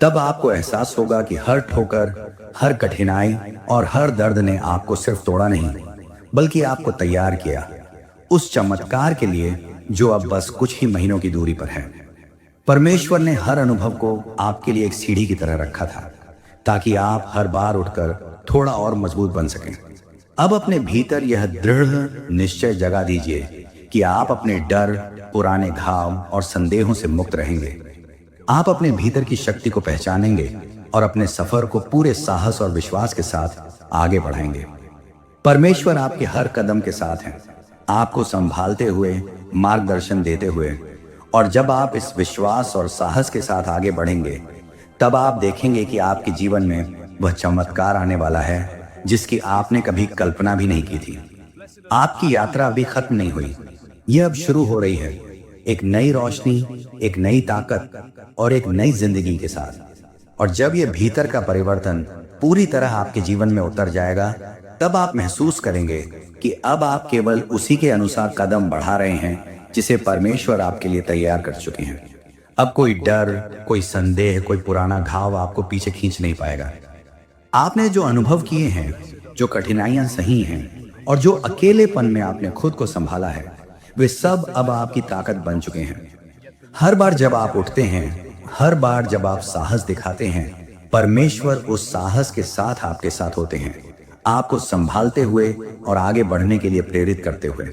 तब आपको एहसास होगा कि हर ठोकर, हर कठिनाई और हर दर्द ने आपको सिर्फ तोड़ा नहीं, बल्कि आपको तैयार किया उस चमत्कार के लिए जो अब बस कुछ ही महीनों की दूरी पर है। परमेश्वर ने हर अनुभव को आपके लिए एक सीढ़ी की तरह रखा था, ताकि आप हर बार उठकर थोड़ा और मजबूत बन सकें। अब अपने भीतर यह दृढ़ निश्चय जगा दीजिए कि आप अपने डर, पुराने घाव और संदेहों से मुक्त रहेंगे। आप अपने भीतर की शक्ति को पहचानेंगे और अपने सफर को पूरे साहस और विश्वास के साथ आगे बढ़ाएंगे। परमेश्वर आपके हर कदम के साथ हैं, आपको संभालते हुए, मार्गदर्शन देते हुए। और जब आप इस विश्वास और साहस के साथ आगे बढ़ेंगे, तब आप देखेंगे कि आपके जीवन में वह चमत्कार आने वाला है जिसकी आपने कभी कल्पना भी नहीं की थी। आपकी यात्रा अभी खत्म नहीं हुई, यह अब शुरू हो रही है, एक नई रोशनी, एक नई ताकत और एक नई जिंदगी के साथ। और जब यह भीतर का परिवर्तन पूरी तरह आपके जीवन में उतर जाएगा, तब आप महसूस करेंगे कि अब आप केवल उसी के अनुसार कदम बढ़ा रहे हैं जिसे परमेश्वर आपके लिए तैयार कर चुके हैं। अब कोई डर, कोई संदेह, कोई पुराना घाव आपको पीछे खींच नहीं पाएगा। आपने जो अनुभव किए हैं, जो कठिनाइयां सही हैं और जो अकेलेपन में आपने खुद को संभाला है, वे सब अब आपकी ताकत बन चुके हैं। हर बार जब आप उठते हैं, हर बार जब आप साहस दिखाते हैं, परमेश्वर उस साहस के साथ आपके साथ होते हैं, आपको संभालते हुए और आगे बढ़ने के लिए प्रेरित करते हुए।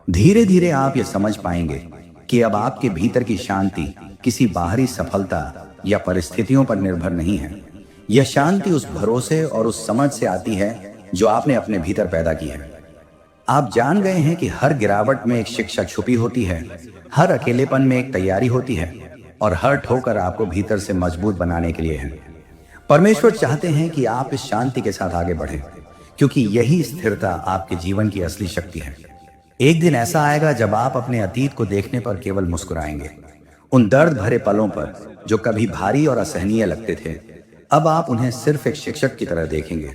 धीरे धीरे आप ये समझ पाएंगे कि अब आपके भीतर की शांति किसी बाहरी सफलता या परिस्थितियों पर निर्भर नहीं है। यह शांति उस भरोसे और उस समझ से आती है जो आपने अपने भीतर पैदा की है। आप जान गए हैं कि हर गिरावट में एक शिक्षा छुपी होती है, हर अकेलेपन में एक तैयारी होती है और हर ठोकर आपको भीतर से मजबूत बनाने के लिए है। परमेश्वर चाहते हैं कि आप इस शांति के साथ आगे बढ़ें, क्योंकि यही स्थिरता आपके जीवन की असली शक्ति है। एक दिन ऐसा आएगा जब आप अपने अतीत को देखने पर केवल मुस्कुराएंगे। उन दर्द भरे पलों पर जो कभी भारी और असहनीय लगते थे, अब आप उन्हें सिर्फ एक शिक्षक की तरह देखेंगे।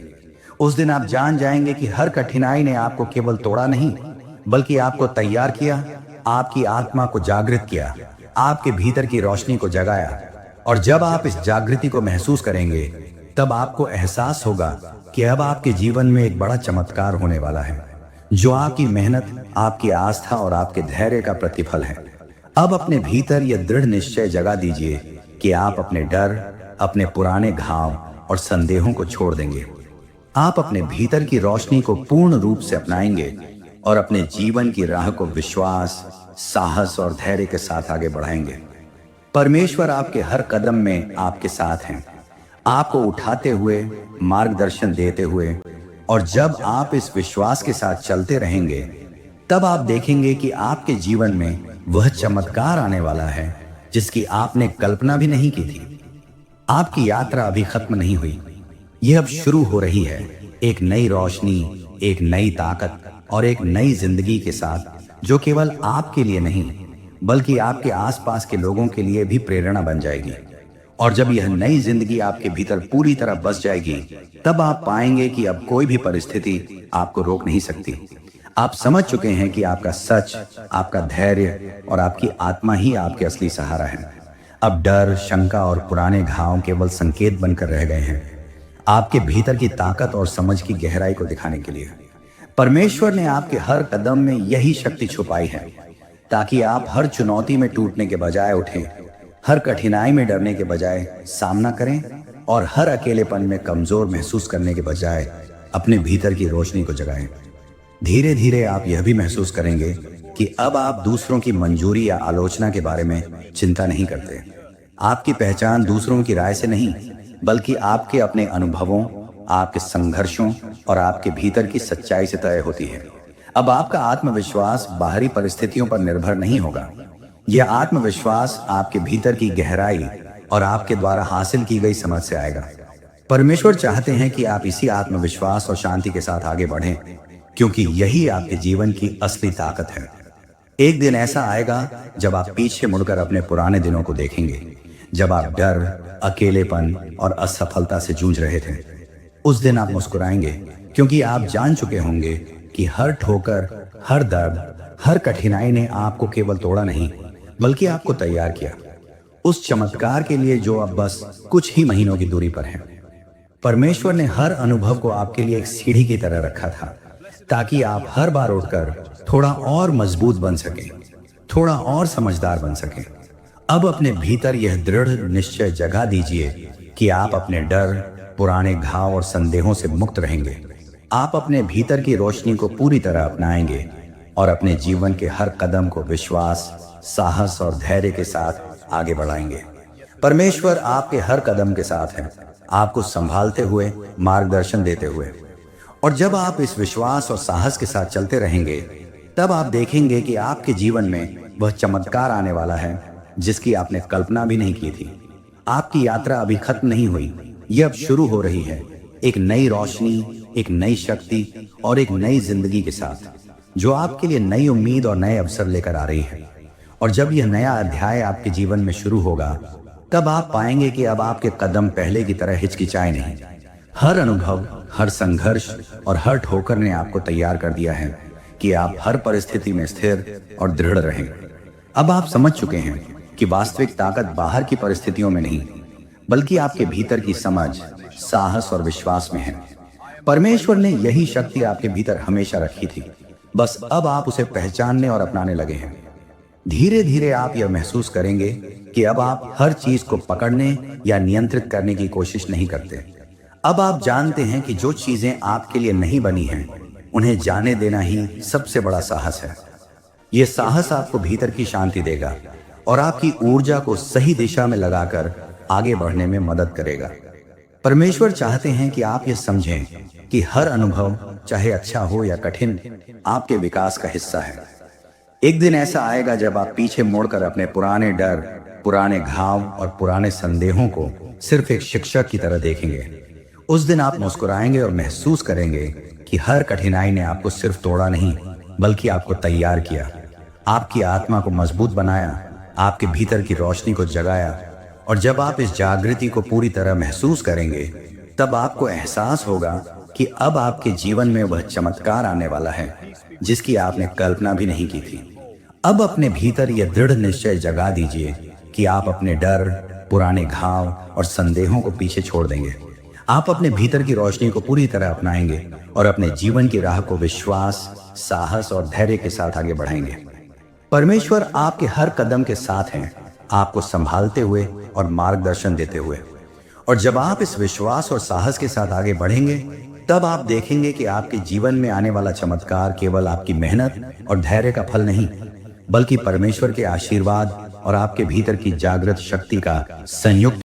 उस दिन आप जान जाएंगे कि हर कठिनाई ने आपको केवल तोड़ा नहीं, बल्कि आपको तैयार किया, आपकी आत्मा को जागृत किया, आपके भीतर की रोशनी को जगाया। और जब आप इस जागृति को महसूस करेंगे, तब आपको एहसास होगा कि अब आपके जीवन में एक बड़ा चमत्कार होने वाला है, जो आपकी मेहनत, आपकी आस्था और आपके धैर्य का प्रतिफल है। अब अपने भीतर यह दृढ़ निश्चय जगा दीजिए कि आप अपने डर, अपने पुराने घाव और संदेहों को छोड़ देंगे। आप अपने भीतर की रोशनी को पूर्ण रूप से अपनाएंगे और अपने जीवन की राह को विश्वास, साहस और धैर्य के साथ आगे बढ़ाएंगे। परमेश्वर आपके हर कदम में आपके साथ हैं, आपको उठाते हुए, मार्गदर्शन देते हुए। और जब आप इस विश्वास के साथ चलते रहेंगे, तब आप देखेंगे कि आपके जीवन में वह चमत्कार आने वाला है जिसकी आपने कल्पना भी नहीं की थी। आपकी यात्रा अभी खत्म नहीं हुई, यह अब शुरू हो रही है, एक नई रोशनी, एक नई ताकत और एक नई जिंदगी के साथ, जो केवल आपके लिए नहीं बल्कि आपके आसपास के लोगों के लिए भी प्रेरणा बन जाएगी। और जब यह नई जिंदगी आपके भीतर पूरी तरह बस जाएगी, तब आप पाएंगे कि अब कोई भी परिस्थिति आपको रोक नहीं सकती। आप समझ चुके हैं कि आपका सच, आपका धैर्य और आपकी आत्मा ही आपके असली सहारा है। अब डर, शंका और पुराने घाव केवल संकेत बनकर रह गए हैं, आपके भीतर की ताकत और समझ की गहराई को दिखाने के लिए। परमेश्वर ने आपके हर कदम में यही शक्ति छुपाई है, ताकि आप हर चुनौती में टूटने के बजाय उठें, हर कठिनाई में डरने के बजाय सामना करें और हर अकेलेपन में कमजोर महसूस करने के बजाय अपने भीतर की रोशनी को जगाएं। धीरे धीरे आप यह भी महसूस करेंगे कि अब आप दूसरों की मंजूरी या आलोचना के बारे में चिंता नहीं करते। आपकी पहचान दूसरों की राय से नहीं, बल्कि आपके अपने अनुभवों, आपके संघर्षों और आपके भीतर की सच्चाई से तय होती है। अब आपका आत्मविश्वास बाहरी परिस्थितियों पर निर्भर नहीं होगा। यह आत्मविश्वास आपके भीतर की गहराई और आपके द्वारा हासिल की गई समझ से आएगा। परमेश्वर चाहते हैं कि आप इसी आत्मविश्वास और शांति के साथ आगे बढ़ें, क्योंकि यही आपके जीवन की असली ताकत है। एक दिन ऐसा आएगा जब आप पीछे मुड़कर अपने पुराने दिनों को देखेंगे, जब आप डर, अकेलेपन और असफलता से जूझ रहे थे। उस दिन आप मुस्कुराएंगे, क्योंकि आप जान चुके होंगे कि हर ठोकर, हर दर्द, हर कठिनाई ने आपको केवल तोड़ा नहीं, बल्कि आपको तैयार किया उस चमत्कार के लिए जो अब बस कुछ ही महीनों की दूरी पर है। परमेश्वर ने हर अनुभव को आपके लिए एक सीढ़ी की तरह रखा था, ताकि आप हर बार उठकर थोड़ा और मजबूत बन सकें, थोड़ा और समझदार बन सकें। अब अपने भीतर यह दृढ़ निश्चय जगा दीजिए कि आप अपने डर, पुराने घाव और संदेहों से मुक्त रहेंगे। आप अपने भीतर की रोशनी को पूरी तरह अपनाएंगे और अपने जीवन के हर कदम को विश्वास, साहस और धैर्य के साथ आगे बढ़ाएंगे। परमेश्वर आपके हर कदम के साथ है, आपको संभालते हुए, मार्गदर्शन देते हुए। और जब आप इस विश्वास और साहस के साथ चलते रहेंगे, तब आप देखेंगे कि आपके जीवन में वह चमत्कार आने वाला है जिसकी आपने कल्पना भी नहीं की थी। आपकी यात्रा अभी खत्म नहीं हुई, यह अब शुरू हो रही है, एक नई रोशनी, एक नई शक्ति और एक नई जिंदगी के साथ, जो आपके लिए नई उम्मीद और नए अवसर लेकर आ रही है। और जब यह नया अध्याय आपके जीवन में शुरू होगा, तब आप पाएंगे कि अब आपके कदम पहले की तरह हिचकिचाए नहीं। हर अनुभव, हर संघर्ष और हर ठोकर ने आपको तैयार कर दिया है कि आप हर परिस्थिति में स्थिर और दृढ़ रहें। अब आप समझ चुके हैं कि वास्तविक ताकत बाहर की परिस्थितियों में नहीं, बल्कि आपके भीतर की समझ, साहस और विश्वास में है। परमेश्वर ने यही शक्ति आपके भीतर हमेशा रखी थी, बस अब आप उसे पहचानने और अपनाने लगे हैं। धीरे धीरे आप यह महसूस करेंगे कि अब आप हर चीज को पकड़ने या नियंत्रित करने की कोशिश नहीं करते। अब आप जानते हैं कि जो चीजें आपके लिए नहीं बनी हैं, उन्हें जाने देना ही सबसे बड़ा साहस है। यह साहस आपको भीतर की शांति देगा और आपकी ऊर्जा को सही दिशा में लगाकर आगे बढ़ने में मदद करेगा। परमेश्वर चाहते हैं कि आप यह समझें कि हर अनुभव, चाहे अच्छा हो या कठिन, आपके विकास का हिस्सा है। एक दिन ऐसा आएगा जब आप पीछे मुड़कर अपने पुराने डर, पुराने घाव और पुराने संदेहों को सिर्फ एक शिक्षक की तरह देखेंगे। उस दिन आप मुस्कुराएंगे और महसूस करेंगे कि हर कठिनाई ने आपको सिर्फ तोड़ा नहीं, बल्कि आपको तैयार किया, आपकी आत्मा को मजबूत बनाया, आपके भीतर की रोशनी को जगाया। और जब आप इस जागृति को पूरी तरह महसूस करेंगे, तब आपको एहसास होगा कि अब आपके जीवन में वह चमत्कार आने वाला है जिसकी आपने कल्पना भी नहीं की थी। अब अपने भीतर यह दृढ़ निश्चय जगा दीजिए कि आप अपने डर, पुराने घाव और संदेहों को पीछे छोड़ देंगे। आप अपने भीतर की रोशनी को पूरी तरह अपनाएंगे और अपने जीवन की राह को विश्वास, साहस और धैर्य के साथ आगे बढ़ाएंगे। परमेश्वर आपके हर कदम के साथ हैं, आपको संभालते हुए और मार्गदर्शन देते हुए। और जब आप इस विश्वास और साहस के साथ आगे बढ़ेंगे, तब आप देखेंगे कि आपके जीवन में आने वाला चमत्कार केवल आपकी मेहनत और धैर्य का फल नहीं, बल्कि परमेश्वर के आशीर्वाद और आपके भीतर की जागृत शक्ति का संयुक्त